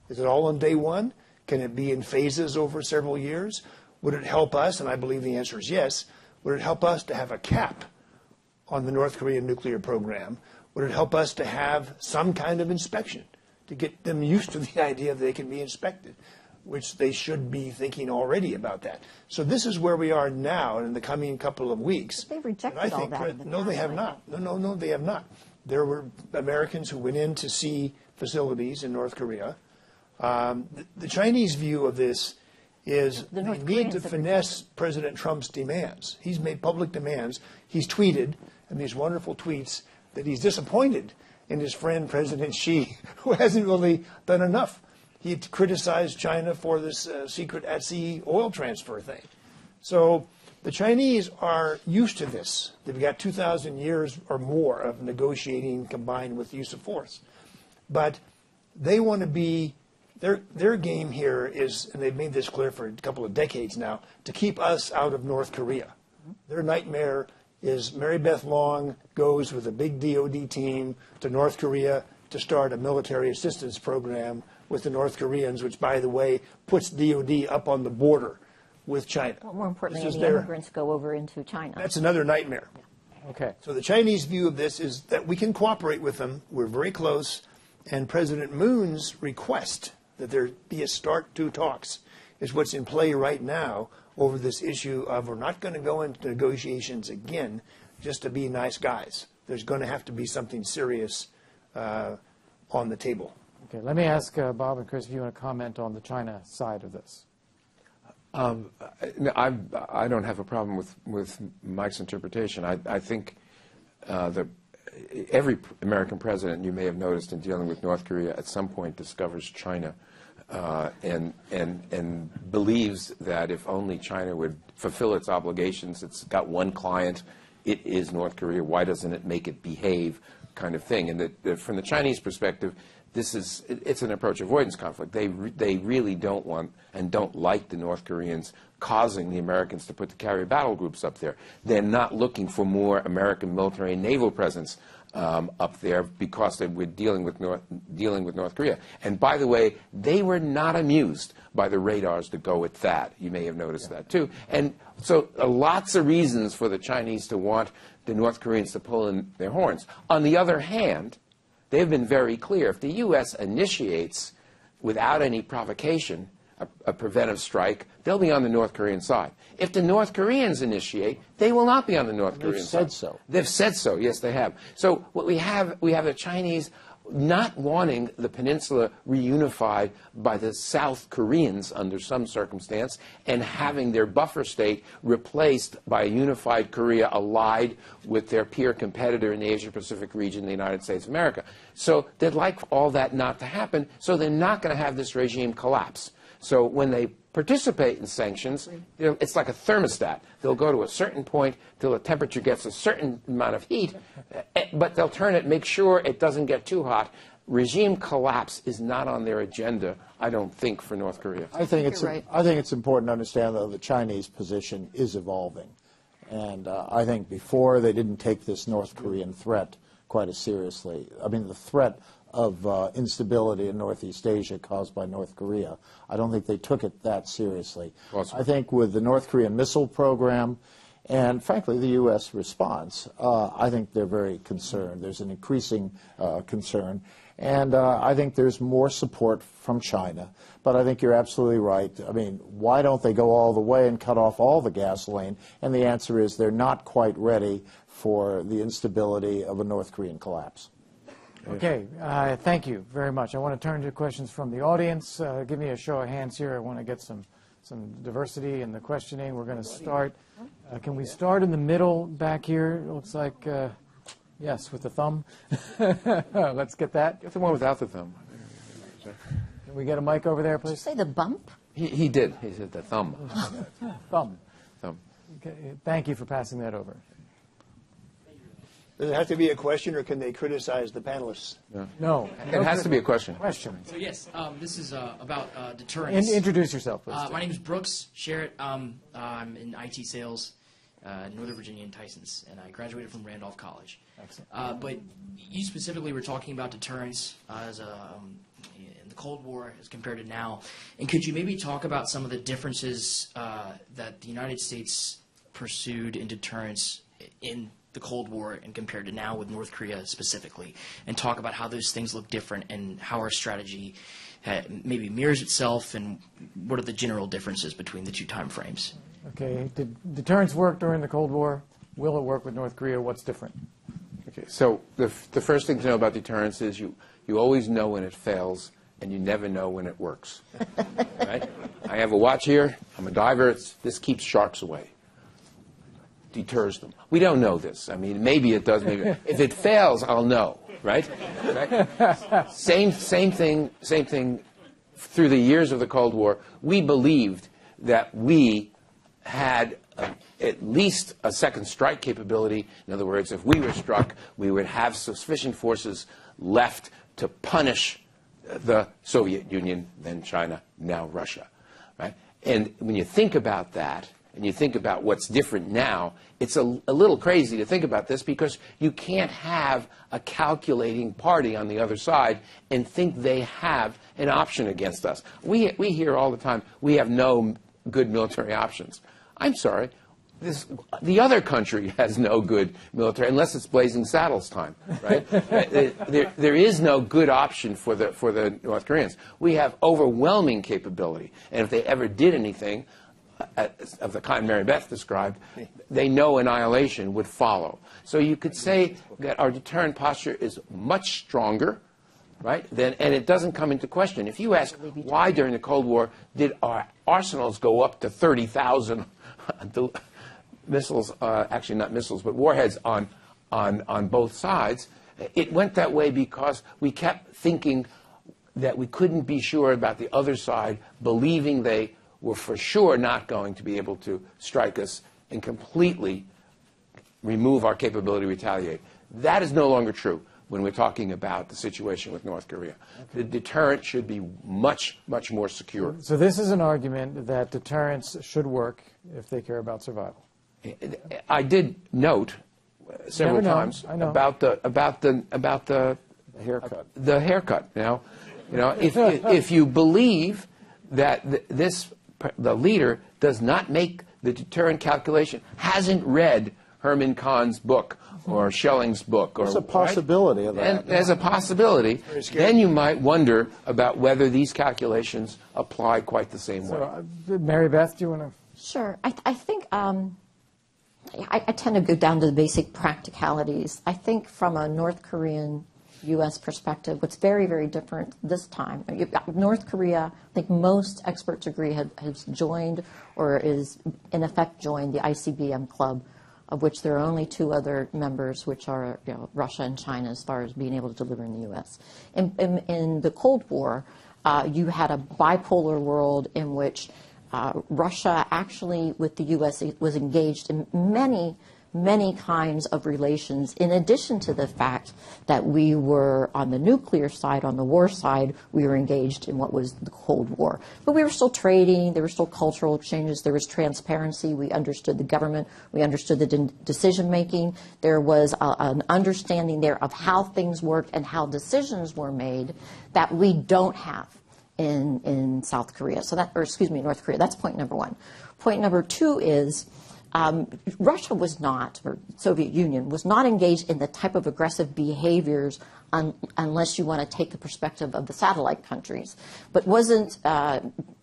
Is it all on day one? Can it be in phases over several years? Would it help us, and I believe the answer is yes, would it help us to have a cap on the North Korean nuclear program? Would it help us to have some kind of inspection to get them used to the idea that they can be inspected, which they should be thinking already about that. So this is where we are now in the coming couple of weeks. They've rejected And I all think, that in the no, they past, have I not. think. No, they have not. There were Americans who went in to see facilities in North Korea. The Chinese view of this is The they North need Koreans to have finesse President Trump's demands. He's made public demands. He's tweeted, and these wonderful tweets, that he's disappointed in his friend President Xi, who hasn't really done enough. He criticized China for this secret at-sea oil transfer thing. So the Chinese are used to this. They've got 2,000 years or more of negotiating combined with use of force. But they want to be, their game here is, and they've made this clear for a couple of decades now, to keep us out of North Korea. Their nightmare is Mary Beth Long goes with a big DOD team to North Korea to start a military assistance program with the North Koreans, which, by the way, puts DOD up on the border with China. Well, more importantly, This is any their- immigrants go over into China. That's another nightmare. Okay. So the Chinese view of this is that we can cooperate with them. We're very close. And President Moon's request that there be a start to talks is what's in play right now over this issue of we're not going to go into negotiations again just to be nice guys. There's going to have to be something serious on the table. Okay, let me ask Bob and Chris if you want to comment on the China side of this. I don't have a problem with Mike's interpretation. I think every American president, you may have noticed in dealing with North Korea, at some point discovers China and believes that if only China would fulfill its obligations, it's got one client, it is North Korea, why doesn't it make it behave, kind of thing. And that from the Chinese perspective, it's an approach avoidance conflict. They really don't want and don't like the North Koreans causing the Americans to put the carrier battle groups up there. They're not looking for more American military and naval presence up there because they were dealing with North Korea. And by the way, they were not amused by the radars that go with that. You may have noticed that too. And so lots of reasons for the Chinese to want the North Koreans to pull in their horns. On the other hand, they've been very clear. If the U.S. initiates, without any provocation, a preventive strike, they'll be on the North Korean side. If the North Koreans initiate, they will not be on the North Korean side. They've said so. They've said so. Yes, they have. So what we have the Chinese not wanting the peninsula reunified by the South Koreans under some circumstance and having their buffer state replaced by a unified Korea allied with their peer competitor in the Asia-Pacific region, the United States of America. So they'd like all that not to happen, so they're not going to have this regime collapse. So when they participate in sanctions, it's like a thermostat. They'll go to a certain point till the temperature gets a certain amount of heat, but they'll turn it, make sure it doesn't get too hot. Regime collapse is not on their agenda, I don't think, for North Korea. I think it's You're right. I think it's important to understand, though, the Chinese position is evolving. And I think before they didn't take this North Korean threat quite as seriously. I mean, the threat of instability in Northeast Asia caused by North Korea, I don't think they took it that seriously. Awesome. I think with the North Korean missile program and, frankly, the U.S. response, I think they're very concerned. There's an increasing concern. And I think there's more support from China. But I think you're absolutely right. I mean, why don't they go all the way and cut off all the gasoline? And the answer is they're not quite ready for the instability of a North Korean collapse. Okay, thank you very much. I want to turn to questions from the audience. Give me a show of hands here. I want to get some diversity in the questioning. We're going to start. Can we start in the middle back here? It looks like, yes, with the thumb. Let's get that. Get the one without the thumb. Can we get a mic over there, Did you please? say the bump? He did. He said the thumb. Thumb. Thumb. Okay, thank you for passing that over. Does it have to be a question, or can they criticize the panelists? No. It has to be a question. Question. So yes, this is about deterrence. Introduce yourself, please. My name is Brooks Sherritt. I'm in IT sales, Northern Virginia in Tysons, and I graduated from Randolph College. Excellent. But you specifically were talking about deterrence as in the Cold War as compared to now. And could you maybe talk about some of the differences that the United States pursued in deterrence in the Cold War and compared to now with North Korea specifically, and talk about how those things look different and how our strategy maybe mirrors itself, and what are the general differences between the two time frames? Okay, did deterrence work during the Cold War? Will it work with North Korea? What's different? Okay, so the first thing to know about deterrence is you always know when it fails, and you never know when it works. Right? I have a watch here. I'm a diver. This keeps sharks away. Deters them. We don't know this. I mean, maybe it does. Maybe if it fails, I'll know. Right? Same thing. Through the years of the Cold War, we believed that we had at least a second strike capability. In other words, if we were struck, we would have sufficient forces left to punish the Soviet Union, then China, now Russia. Right? And when you think about that, and you think about what's different now, it's a little crazy to think about this, because you can't have a calculating party on the other side and think they have an option against us. We hear all the time, we have no good military options. I'm sorry. The other country has no good military, unless it's Blazing Saddles time, right? There is no good option for the North Koreans. We have overwhelming capability, and if they ever did anything of the kind Mary Beth described, they know annihilation would follow. So you could say that our deterrent posture is much stronger, right? And it doesn't come into question. If you ask why during the Cold War did our arsenals go up to 30,000 missiles, actually not missiles, but warheads on both sides, it went that way because we kept thinking that we couldn't be sure about the other side, believing they were for sure not going to be able to strike us and completely remove our capability to retaliate. That is no longer true when we're talking about the situation with North Korea. Okay. The deterrent should be much, much more secure. So this is an argument that deterrence should work if they care about survival. I did note several times about the haircut. The haircut. Now, if you believe that the leader does not make the deterrent calculation, hasn't read Herman Kahn's book or Schelling's book. There's a possibility of that. And there's a possibility. Then you might wonder about whether these calculations apply quite the same way. Mary Beth, do you want to? Sure. I think I tend to go down to the basic practicalities. I think from a North Korean U.S. perspective, what's very, very different this time, North Korea, I think most experts agree, has joined or is in effect joined the ICBM club, of which there are only two other members, which are Russia and China, as far as being able to deliver in the U.S. In the Cold War, you had a bipolar world in which Russia actually, with the U.S., was engaged in many kinds of relations, in addition to the fact that we were on the nuclear side, on the war side, we were engaged in what was the Cold War. But we were still trading, there were still cultural exchanges, there was transparency, we understood the government, we understood the decision making, there was an understanding there of how things worked and how decisions were made that we don't have in South Korea. North Korea. That's point number one. Point number two is Russia was not, or Soviet Union, was not engaged in the type of aggressive behaviors unless you want to take the perspective of the satellite countries, but wasn't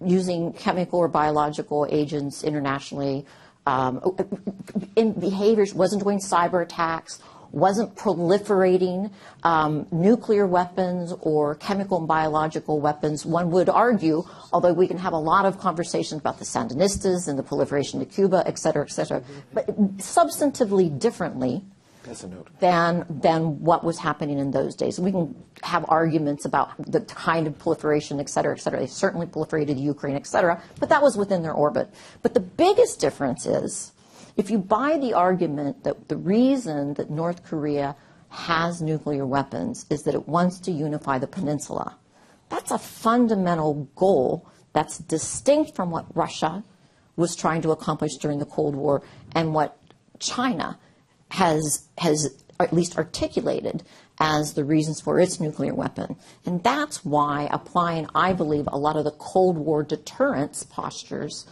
using chemical or biological agents internationally in behaviors, wasn't doing cyber attacks, wasn't proliferating nuclear weapons or chemical and biological weapons. One would argue, although we can have a lot of conversations about the Sandinistas and the proliferation to Cuba, et cetera, but substantively differently than what was happening in those days. We can have arguments about the kind of proliferation, et cetera, et cetera. They certainly proliferated Ukraine, et cetera, but that was within their orbit. But the biggest difference is, if you buy the argument that the reason that North Korea has nuclear weapons is that it wants to unify the peninsula, that's a fundamental goal that's distinct from what Russia was trying to accomplish during the Cold War and what China has at least articulated as the reasons for its nuclear weapon. And that's why applying, I believe, a lot of the Cold War deterrence postures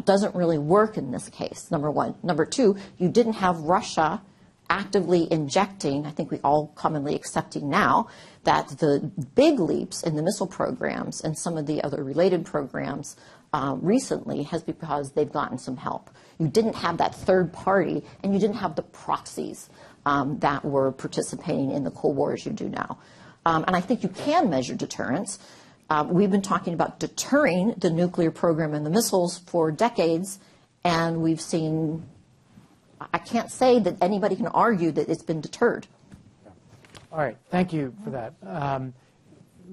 doesn't really work in this case, number one. Number two, you didn't have Russia actively injecting, I think we all commonly accepting now, that the big leaps in the missile programs and some of the other related programs recently has because they've gotten some help. You didn't have that third party, and you didn't have the proxies that were participating in the Cold War as you do now. And I think you can measure deterrence. We've been talking about deterring the nuclear program and the missiles for decades, and we've seen, I can't say that anybody can argue that it's been deterred. All right, thank you for that.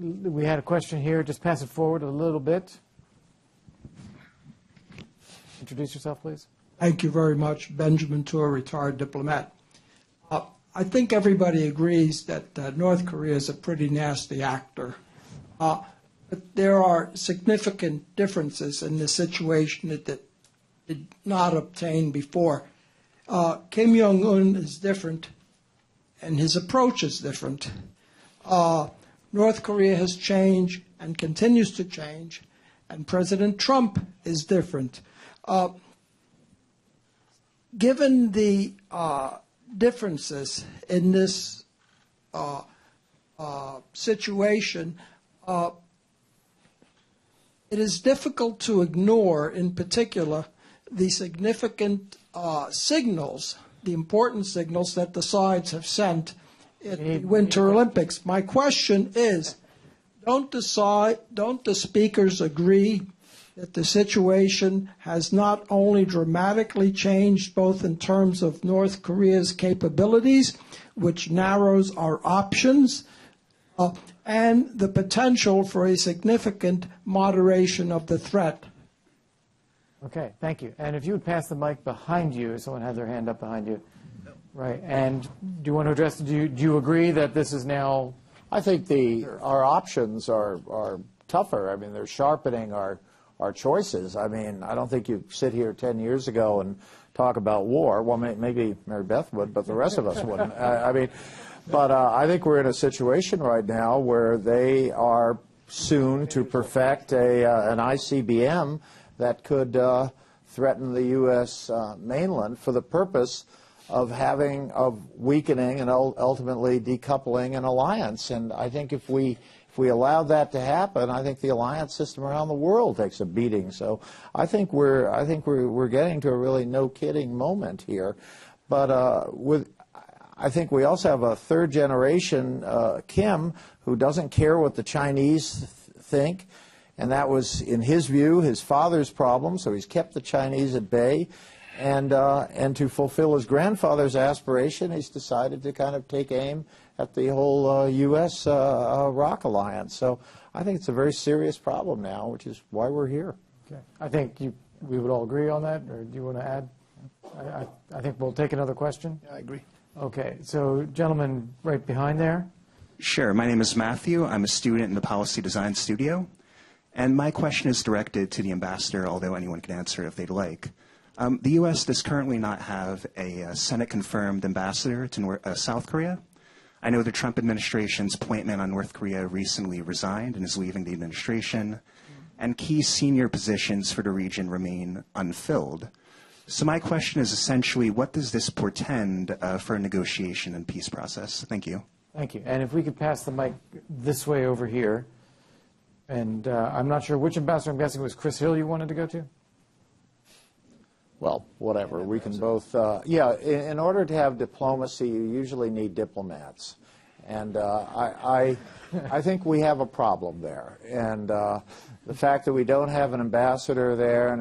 We had a question here. Just pass it forward a little bit. Introduce yourself, please. Thank you very much. Benjamin Tour, retired diplomat. I think everybody agrees that North Korea is a pretty nasty actor. But there are significant differences in the situation that did not obtain before. Kim Jong-un is different, and his approach is different. North Korea has changed and continues to change, and President Trump is different. Given the differences in this situation, it is difficult to ignore, in particular, the significant signals, the important signals that the sides have sent at the Winter Olympics. My question is, don't the speakers agree that the situation has not only dramatically changed both in terms of North Korea's capabilities, which narrows our options, and the potential for a significant moderation of the threat? Okay, thank you. And if you would pass the mic behind you, someone had their hand up behind you. Right, and do you want to address, do you agree that this is now? I think our options are tougher. I mean, they're sharpening our choices. I mean, I don't think you sit here 10 years ago and talk about war. Well, maybe Mary Beth would, but the rest of us wouldn't. But I think we're in a situation right now where they are soon to perfect an ICBM that could threaten the U.S. mainland for the purpose of weakening and ultimately decoupling an alliance. And I think if we allow that to happen, I think the alliance system around the world takes a beating. So I think we're getting to a really no kidding moment here. But I think we also have a third generation Kim who doesn't care what the Chinese think. And that was, in his view, his father's problem, so he's kept the Chinese at bay. And to fulfill his grandfather's aspiration, he's decided to kind of take aim at the whole U.S. ROC alliance. So I think it's a very serious problem now, which is why we're here. Okay. I think we would all agree on that, or do you want to add? I think we'll take another question. Yeah, I agree. Okay, so gentleman right behind there. Sure. My name is Matthew. I'm a student in the Policy Design Studio. And my question is directed to the ambassador, although anyone can answer it if they'd like. The U.S. does currently not have a Senate-confirmed ambassador to South Korea. I know the Trump administration's appointment on North Korea recently resigned and is leaving the administration, and key senior positions for the region remain unfilled. So my question is essentially, what does this portend for a negotiation and peace process? Thank you. Thank you. And if we could pass the mic this way over here. And I'm not sure which ambassador. I'm guessing it was Chris Hill you wanted to go to? Well, whatever. We can both. In order to have diplomacy, you usually need diplomats. And I think we have a problem there. And the fact that we don't have an ambassador there, and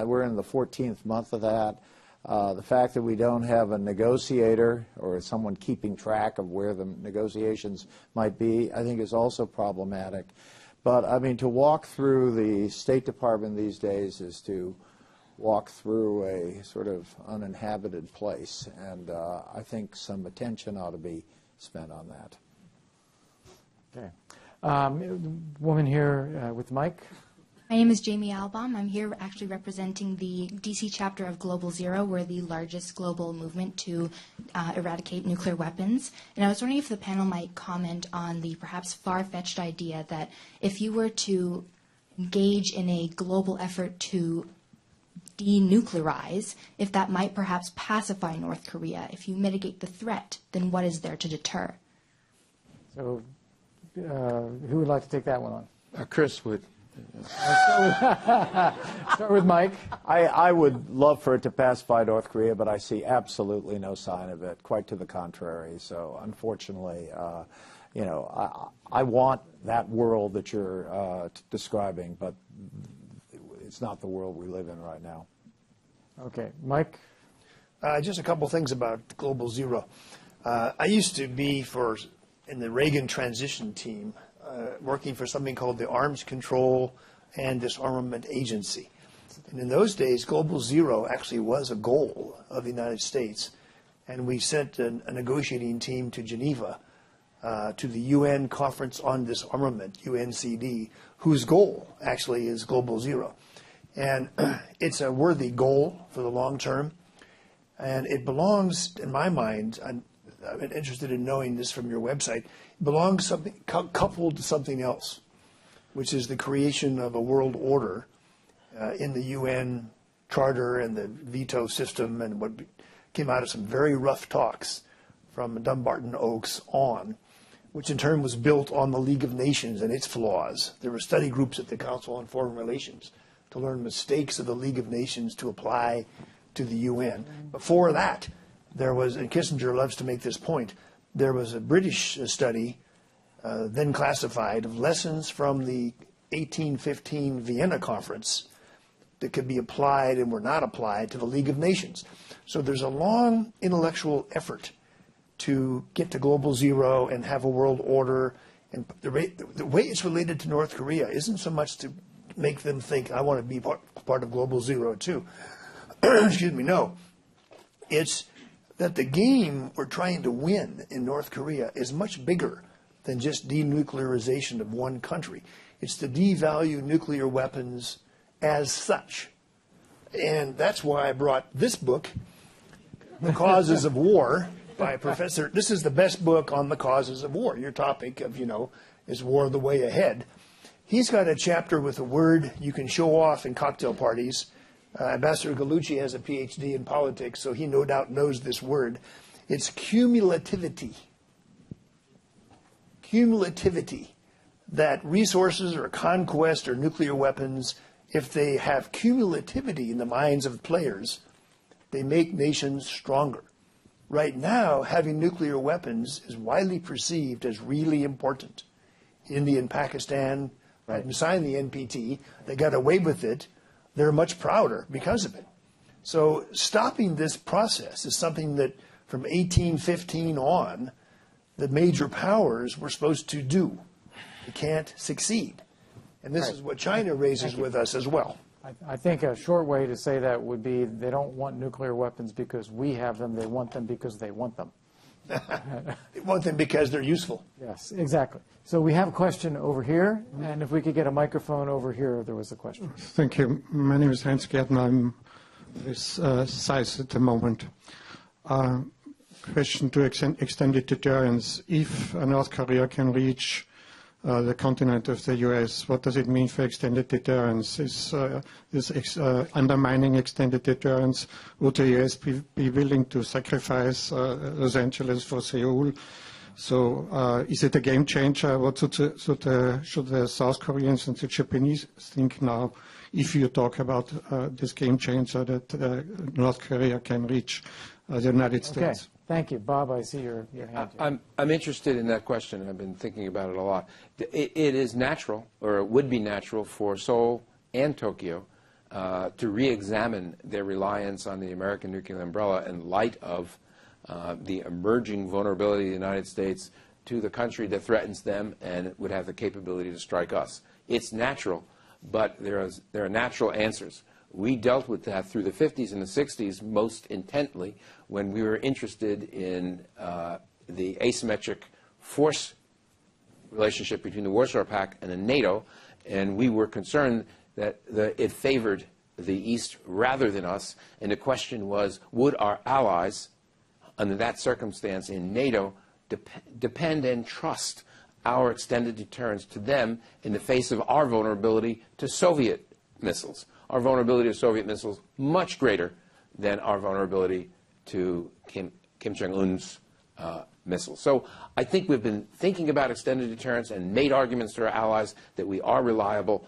we're in the 14th month of that. The fact that we don't have a negotiator or someone keeping track of where the negotiations might be, I think is also problematic. But, I mean, to walk through the State Department these days is to walk through a sort of uninhabited place. And I think some attention ought to be spent on that. Okay. Woman here with the mic. My name is Jamie Albaum. I'm here actually representing the DC chapter of Global Zero. We're the largest global movement to eradicate nuclear weapons. And I was wondering if the panel might comment on the perhaps far-fetched idea that if you were to engage in a global effort to denuclearize, if that might perhaps pacify North Korea. If you mitigate the threat, then what is there to deter? So who would like to take that one on? Chris would. Start with Mike. I would love for it to pacify North Korea, but I see absolutely no sign of it, quite to the contrary. So unfortunately, I want that world that you're describing, but it's not the world we live in right now. Okay, Mike? Just a couple things about Global Zero. I used to be in the Reagan transition team, working for something called the Arms Control and Disarmament Agency. And in those days, Global Zero actually was a goal of the United States. And we sent a negotiating team to Geneva, to the UN Conference on Disarmament, UNCD, whose goal actually is Global Zero. And it's a worthy goal for the long term. And it belongs, in my mind, I'm interested in knowing this from your website, it belongs coupled to something else, which is the creation of a world order in the UN Charter and the veto system, and what came out of some very rough talks from Dumbarton Oaks on, which in turn was built on the League of Nations and its flaws. There were study groups at the Council on Foreign Relations to learn mistakes of the League of Nations to apply to the UN. Before that, there was, and Kissinger loves to make this point, there was a British study, then classified, of lessons from the 1815 Vienna Conference that could be applied and were not applied to the League of Nations. So there's a long intellectual effort to get to Global Zero and have a world order. And the way it's related to North Korea isn't so much to make them think, I want to be part of Global Zero too. Excuse me, no. It's that the game we're trying to win in North Korea is much bigger than just denuclearization of one country. It's to devalue nuclear weapons as such. And that's why I brought this book, The Causes of War, by Professor, this is the best book on the causes of war. Your topic of, is war the way ahead? He's got a chapter with a word you can show off in cocktail parties. Ambassador Gallucci has a PhD in politics, so he no doubt knows this word. It's cumulativity. Cumulativity. That resources or conquest or nuclear weapons, if they have cumulativity in the minds of players, they make nations stronger. Right now, having nuclear weapons is widely perceived as really important. India and Pakistan hadn't signed the NPT. They got away with it. They're much prouder because of it. So stopping this process is something that from 1815 on, the major powers were supposed to do. They can't succeed. And this is what China raises with us as well. I think a short way to say that would be they don't want nuclear weapons because we have them. They want them because they want them. They want them because they're useful. Yes, exactly. So we have a question over here, and if we could get a microphone over here, there was a question. Thank you. My name is Heinz Gärtner. I'm with SAIS at the moment. Question to extended deterrence. If North Korea can reach the continent of the U.S., what does it mean for extended deterrence? Is undermining extended deterrence? Would the U.S. be willing to sacrifice Los Angeles for Seoul? So is it a game changer? What should the South Koreans and the Japanese think now if you talk about this game changer that North Korea can reach the United States? Okay. Thank you. Bob, I see your hand here. I'm interested in that question. I've been thinking about it a lot. It is natural, or it would be natural, for Seoul and Tokyo to re-examine their reliance on the American nuclear umbrella in light of the emerging vulnerability of the United States to the country that threatens them and would have the capability to strike us. It's natural, but there are natural answers. We dealt with that through the 50s and the 60s most intently when we were interested in the asymmetric force relationship between the Warsaw Pact and the NATO, and we were concerned that it favored the East rather than us, and the question was, would our allies, under that circumstance in NATO, depend and trust our extended deterrence to them in the face of our vulnerability to Soviet missiles? Our vulnerability to Soviet missiles much greater than our vulnerability to Kim Jong-un's missiles. So I think we've been thinking about extended deterrence and made arguments to our allies that we are reliable.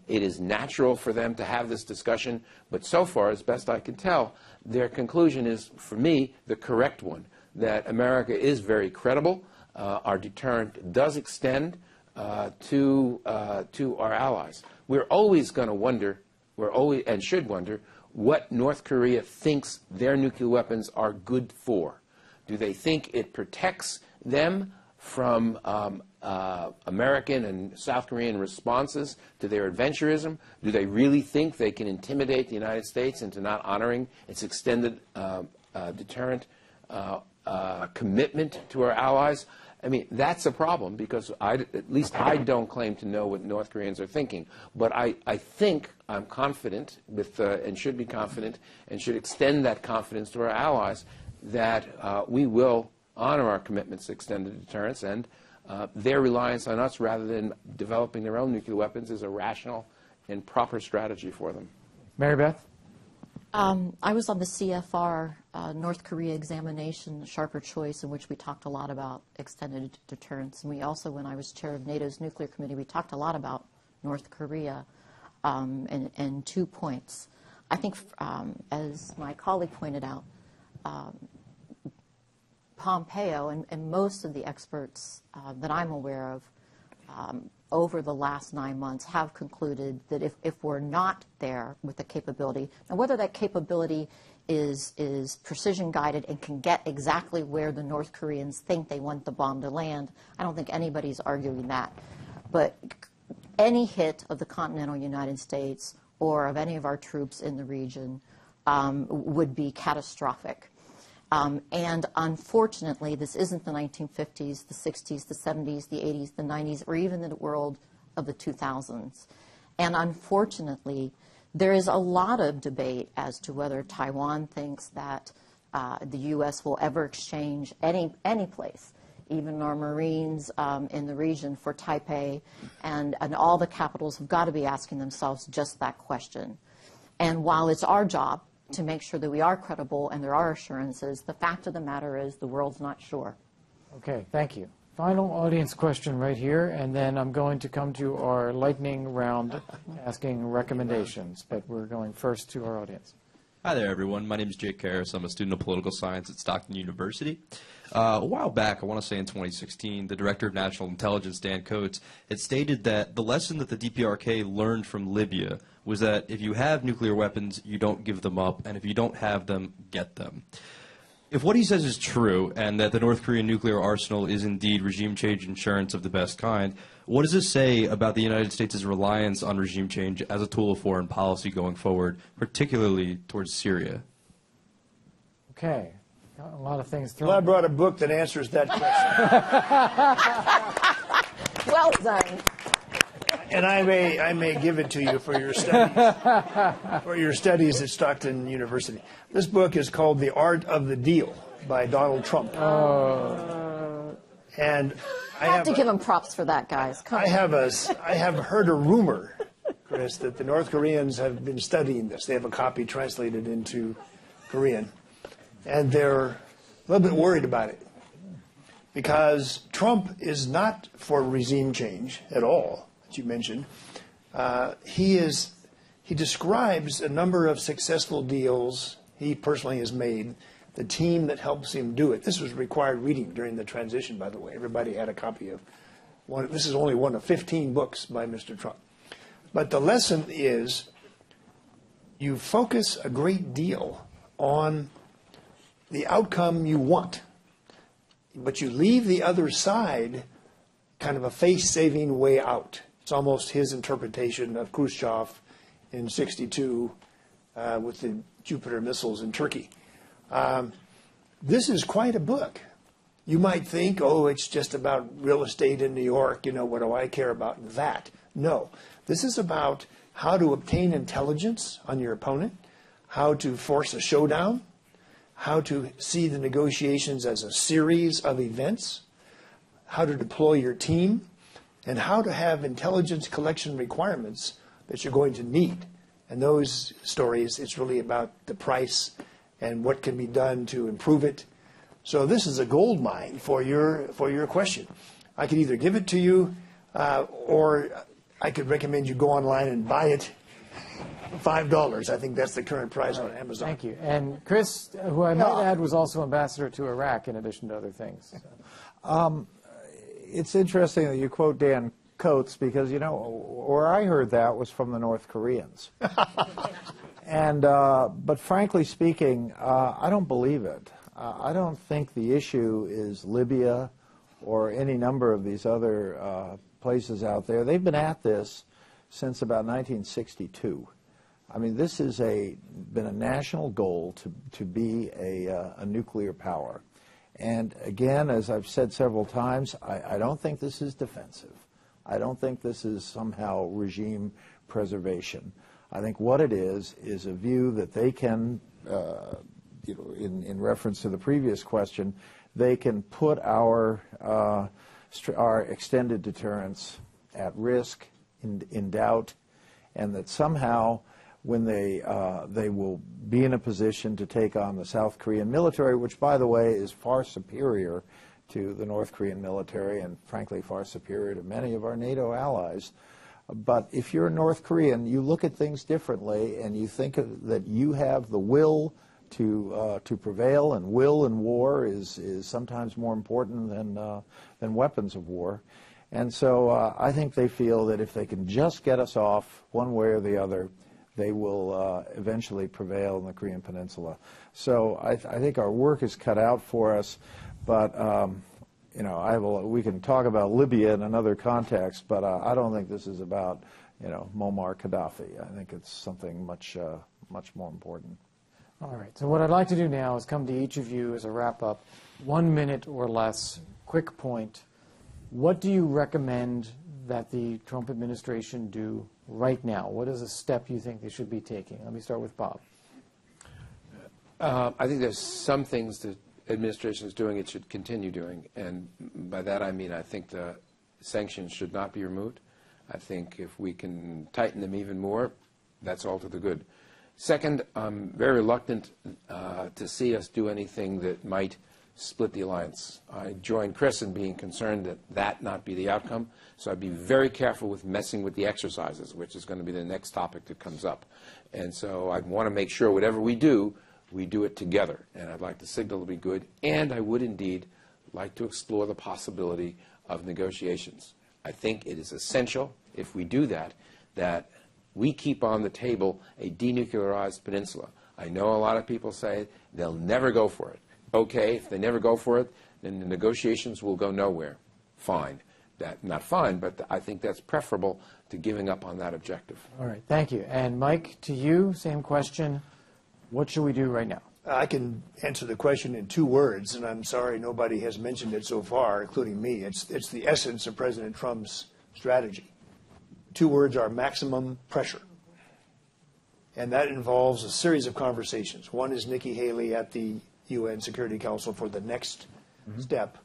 It is natural for them to have this discussion, but so far, as best I can tell, their conclusion is, for me, the correct one, that America is very credible. Our deterrent does extend to our allies. We're always going to wonder, and should wonder, what North Korea thinks their nuclear weapons are good for. Do they think it protects them from American and South Korean responses to their adventurism? Do they really think they can intimidate the United States into not honoring its extended deterrent commitment to our allies? I mean, that's a problem, because at least I don't claim to know what North Koreans are thinking. But I think I'm confident and should be confident and should extend that confidence to our allies that we will honor our commitments to extended deterrence, and their reliance on us rather than developing their own nuclear weapons is a rational and proper strategy for them. Mary Beth? I was on the CFR North Korea examination, Sharper Choice, in which we talked a lot about extended deterrence. And we also, when I was chair of NATO's nuclear committee, we talked a lot about North Korea and 2 points. I think, as my colleague pointed out, Pompeo and most of the experts that I'm aware of over the last 9 months have concluded that if we're not there with the capability, and whether that capability is precision guided and can get exactly where the North Koreans think they want the bomb to land, I don't think anybody's arguing that. But any hit of the continental United States or of any of our troops in the region would be catastrophic. And unfortunately, this isn't the 1950s, the 60s, the 70s, the 80s, the 90s, or even the world of the 2000s. And unfortunately, there is a lot of debate as to whether Taiwan thinks that the U.S. will ever exchange any place, even our Marines in the region, for Taipei. And all the capitals have got to be asking themselves just that question. And while it's our job to make sure that we are credible and there are assurances, the fact of the matter is the world's not sure. Okay, thank you. Final audience question right here, and then I'm going to come to our lightning round asking recommendations, but we're going first to our audience. Hi there, everyone. My name is Jake Harris. I'm a student of political science at Stockton University. A while back, I want to say in 2016, the Director of National Intelligence, Dan Coates, had stated that the lesson that the DPRK learned from Libya was that if you have nuclear weapons, you don't give them up, and if you don't have them, get them. If what he says is true, and that the North Korean nuclear arsenal is indeed regime change insurance of the best kind, what does this say about the United States' reliance on regime change as a tool of foreign policy going forward, particularly towards Syria? Okay. Got a lot of things thrown. Well, I brought a book that answers that question. Well done. And I may give it to you for your studies at Stockton University. This book is called The Art of the Deal by Donald Trump. And I have to give him props for that, guys. I have heard a rumor, Chris, that the North Koreans have been studying this. They have a copy translated into Korean, and they're a little bit worried about it because Trump is not for regime change at all. You mentioned, he describes a number of successful deals he personally has made, the team that helps him do it. This was required reading during the transition, by the way. Everybody had a copy of one. This is only one of 15 books by Mr. Trump. But the lesson is you focus a great deal on the outcome you want, but you leave the other side kind of a face-saving way out. It's almost his interpretation of Khrushchev in '62 with the Jupiter missiles in Turkey. This is quite a book. You might think, oh, it's just about real estate in New York. You know, what do I care about that? No. This is about how to obtain intelligence on your opponent, how to force a showdown, how to see the negotiations as a series of events, how to deploy your team, and how to have intelligence collection requirements that you're going to need. And those stories, it's really about the price and what can be done to improve it. So this is a gold mine for your question. I could either give it to you or I could recommend you go online and buy it $5. I think that's the current price on Amazon. Thank you. And Chris, who I might add was also ambassador to Iraq in addition to other things. It's interesting that you quote Dan Coates because, you know, where I heard that was from the North Koreans. But frankly speaking, I don't believe it. I don't think the issue is Libya or any number of these other places out there. They've been at this since about 1962. I mean, this has been a national goal to be a nuclear power. And again, as I've said several times, I don't think this is defensive. I don't think this is somehow regime preservation. I think what it is a view that they can, you know, in reference to the previous question, they can put our extended deterrence at risk, in doubt, and that somehow when they will be in a position to take on the South Korean military, which, by the way, is far superior to the North Korean military and, frankly, far superior to many of our NATO allies. But if you're a North Korean, you look at things differently, and you think that you have the will to prevail, and will in war is sometimes more important than weapons of war. And so I think they feel that if they can just get us off one way or the other, they will eventually prevail in the Korean Peninsula. So I think our work is cut out for us, but you know, we can talk about Libya in another context, but I don't think this is about, you know, Muammar Gaddafi. I think it's something much more important. All right. So what I'd like to do now is come to each of you as a wrap-up, 1 minute or less, quick point. What do you recommend that the Trump administration do right now? What is a step you think they should be taking? Let me start with Bob. I think there's some things the administration is doing it should continue doing, and by that I mean I think the sanctions should not be removed. I think if we can tighten them even more, that's all to the good. Second, I'm very reluctant to see us do anything that might split the alliance. I join Chris in being concerned that that not be the outcome, so I'd be very careful with messing with the exercises, which is going to be the next topic that comes up. And so I want to make sure whatever we do it together, and I'd like the signal to be good, and I would indeed like to explore the possibility of negotiations. I think it is essential, if we do that, that we keep on the table a denuclearized peninsula. I know a lot of people say they'll never go for it. Okay, if they never go for it, then the negotiations will go nowhere. Fine. Not fine, but I think that's preferable to giving up on that objective. All right, thank you. And Mike, to you, same question. What should we do right now? I can answer the question in 2 words, and I'm sorry nobody has mentioned it so far, including me. It's the essence of President Trump's strategy. 2 words are maximum pressure. And that involves a series of conversations. One is Nikki Haley at the UN Security Council for the next step,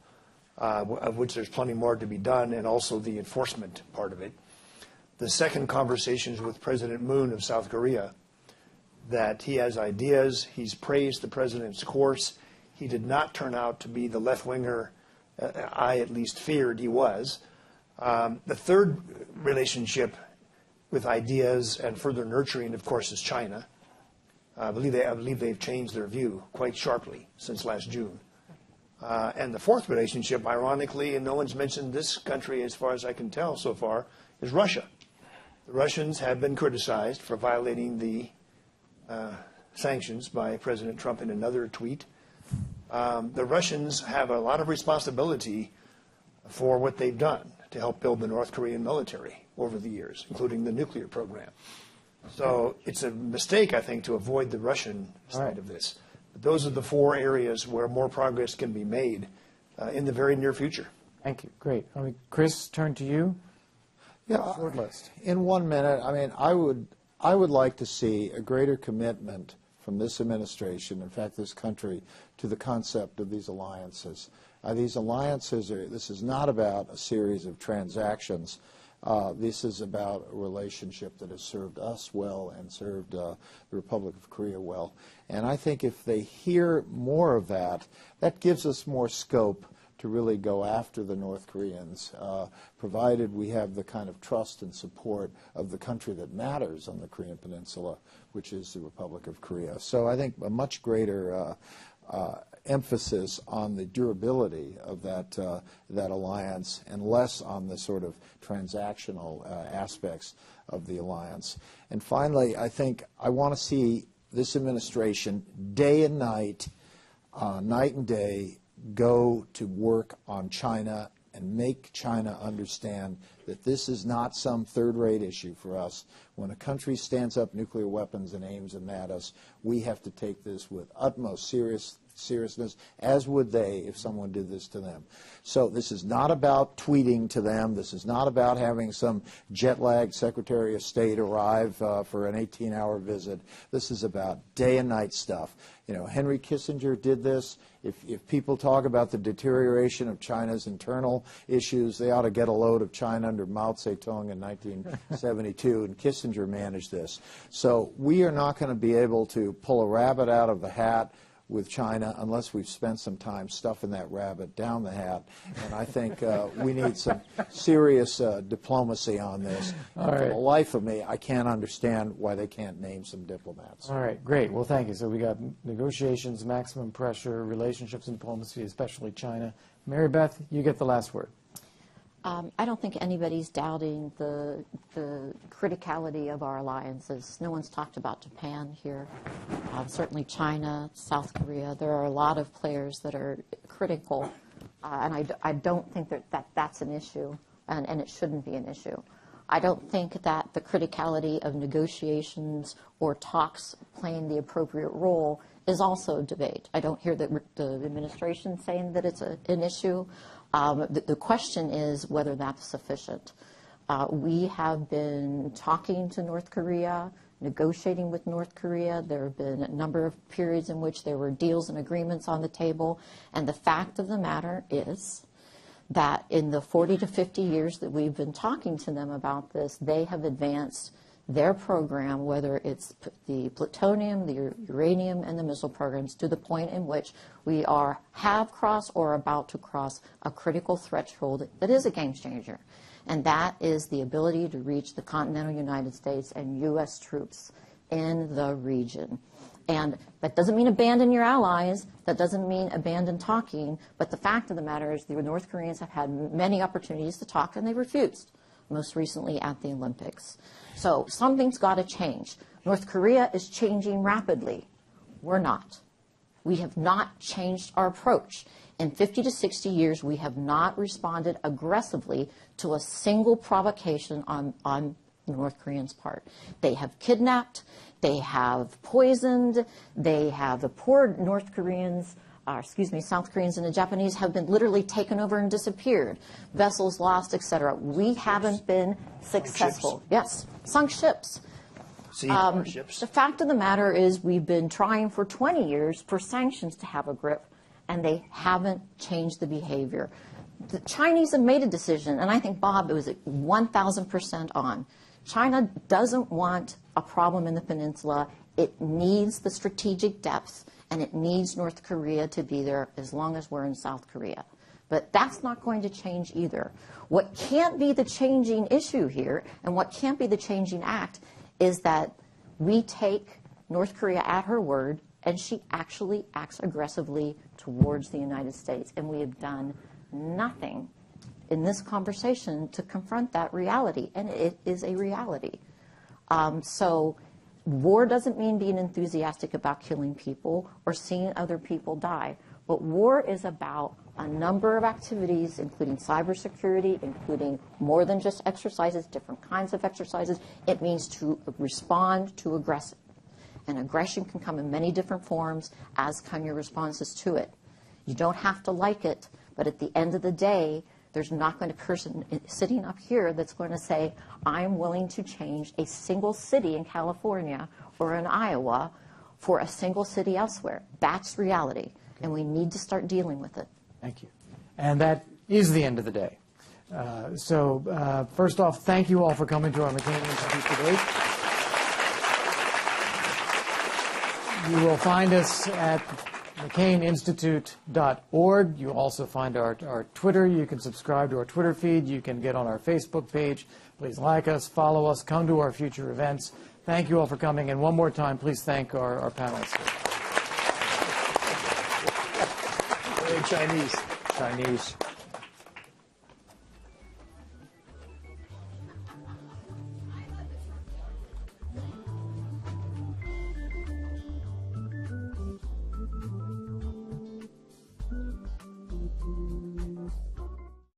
of which there's plenty more to be done, and also the enforcement part of it. The second conversation is with President Moon of South Korea, that he has ideas. He's praised the president's course. He did not turn out to be the left-winger I at least feared he was. The third relationship with ideas and further nurturing, of course, is China. I believe they've changed their view quite sharply since last June. And the fourth relationship, ironically, and no one's mentioned this country as far as I can tell so far, is Russia. The Russians have been criticized for violating the sanctions by President Trump in another tweet. The Russians have a lot of responsibility for what they've done to help build the North Korean military over the years, including the nuclear program. So it's a mistake, I think, to avoid the Russian side of this. But those are the 4 areas where more progress can be made in the very near future. Thank you. Great. Chris, turn to you. Yeah, Short list. in 1 minute, I mean, I would like to see a greater commitment from this administration, in fact, this country, to the concept of these alliances. These alliances this is not about a series of transactions. This is about a relationship that has served us well and served the Republic of Korea well. And I think if they hear more of that, that gives us more scope to really go after the North Koreans, provided we have the kind of trust and support of the country that matters on the Korean Peninsula, which is the Republic of Korea. So I think a much greater emphasis on the durability of that alliance and less on the sort of transactional aspects of the alliance. And finally, I think I want to see this administration day and night, night and day, go to work on China and make China understand that this is not some third-rate issue for us. When a country stands up nuclear weapons and aims them at us, we have to take this with utmost seriousness, as would they if someone did this to them. So this is not about tweeting to them. This is not about having some jet-lagged Secretary of State arrive for an 18-hour visit. This is about day and night stuff. You know, Henry Kissinger did this. If people talk about the deterioration of China's internal issues, they ought to get a load of China under Mao Zedong in 1972, and Kissinger managed this. So we are not going to be able to pull a rabbit out of the hat with China unless we've spent some time stuffing that rabbit down the hat. And I think we need some serious diplomacy on this. And for the life of me, I can't understand why they can't name some diplomats. All right, great. Well, thank you. So we got negotiations, maximum pressure, relationships and diplomacy, especially China. Mary Beth, you get the last word. I don't think anybody's doubting the criticality of our alliances. No one's talked about Japan here. Certainly China, South Korea. There are a lot of players that are critical, and I don't think that's an issue, and it shouldn't be an issue. I don't think that the criticality of negotiations or talks playing the appropriate role is also a debate. I don't hear the administration saying that it's an issue. The question is whether that's sufficient. We have been talking to North Korea, negotiating with North Korea. There have been a number of periods in which there were deals and agreements on the table. And the fact of the matter is that in the 40 to 50 years that we've been talking to them about this, they have advanced their program, whether it's the plutonium, the uranium, and the missile programs, to the point in which we have crossed or are about to cross a critical threshold that is a game changer. And that is the ability to reach the continental United States and U.S. troops in the region. And that doesn't mean abandon your allies. That doesn't mean abandon talking. But the fact of the matter is the North Koreans have had many opportunities to talk, and they refused, most recently at the Olympics. So something's got to change. North Korea is changing rapidly. We're not. We have not changed our approach. In 50 to 60 years, we have not responded aggressively to a single provocation on the North Koreans' part. They have kidnapped, they have poisoned, the poor North Koreans, South Koreans and the Japanese have been literally taken over and disappeared. Vessels lost, etc. We haven't been successful. Yes, sunk ships. Ships. The fact of the matter is we've been trying for 20 years for sanctions to have a grip, and they haven't changed the behavior. The Chinese have made a decision, and I think Bob was 1,000% on. China doesn't want a problem in the peninsula. It needs the strategic depth, and it needs North Korea to be there as long as we're in South Korea. But that's not going to change either. What can't be the changing issue here, and what can't be the changing act, is that we take North Korea at her word, and she actually acts aggressively towards the United States. And we have done nothing in this conversation to confront that reality, and it is a reality. So war doesn't mean being enthusiastic about killing people or seeing other people die. But war is about a number of activities, including cybersecurity, including more than just exercises, different kinds of exercises. It means to respond to aggression. And aggression can come in many different forms, as can your responses to it. You don't have to like it, but at the end of the day, There's not going to be a person sitting up here that's going to say, I'm willing to change a single city in California or in Iowa for a single city elsewhere. That's reality, and we need to start dealing with it. Thank you. And that is the end of the day. First off, thank you all for coming to our McCain Institute debate. You will find us at McCainInstitute.org. You'll also find our Twitter. You can subscribe to our Twitter feed. You can get on our Facebook page. Please like us, follow us, come to our future events. Thank you all for coming. And one more time, please thank our panelists. Very Chinese. Chinese.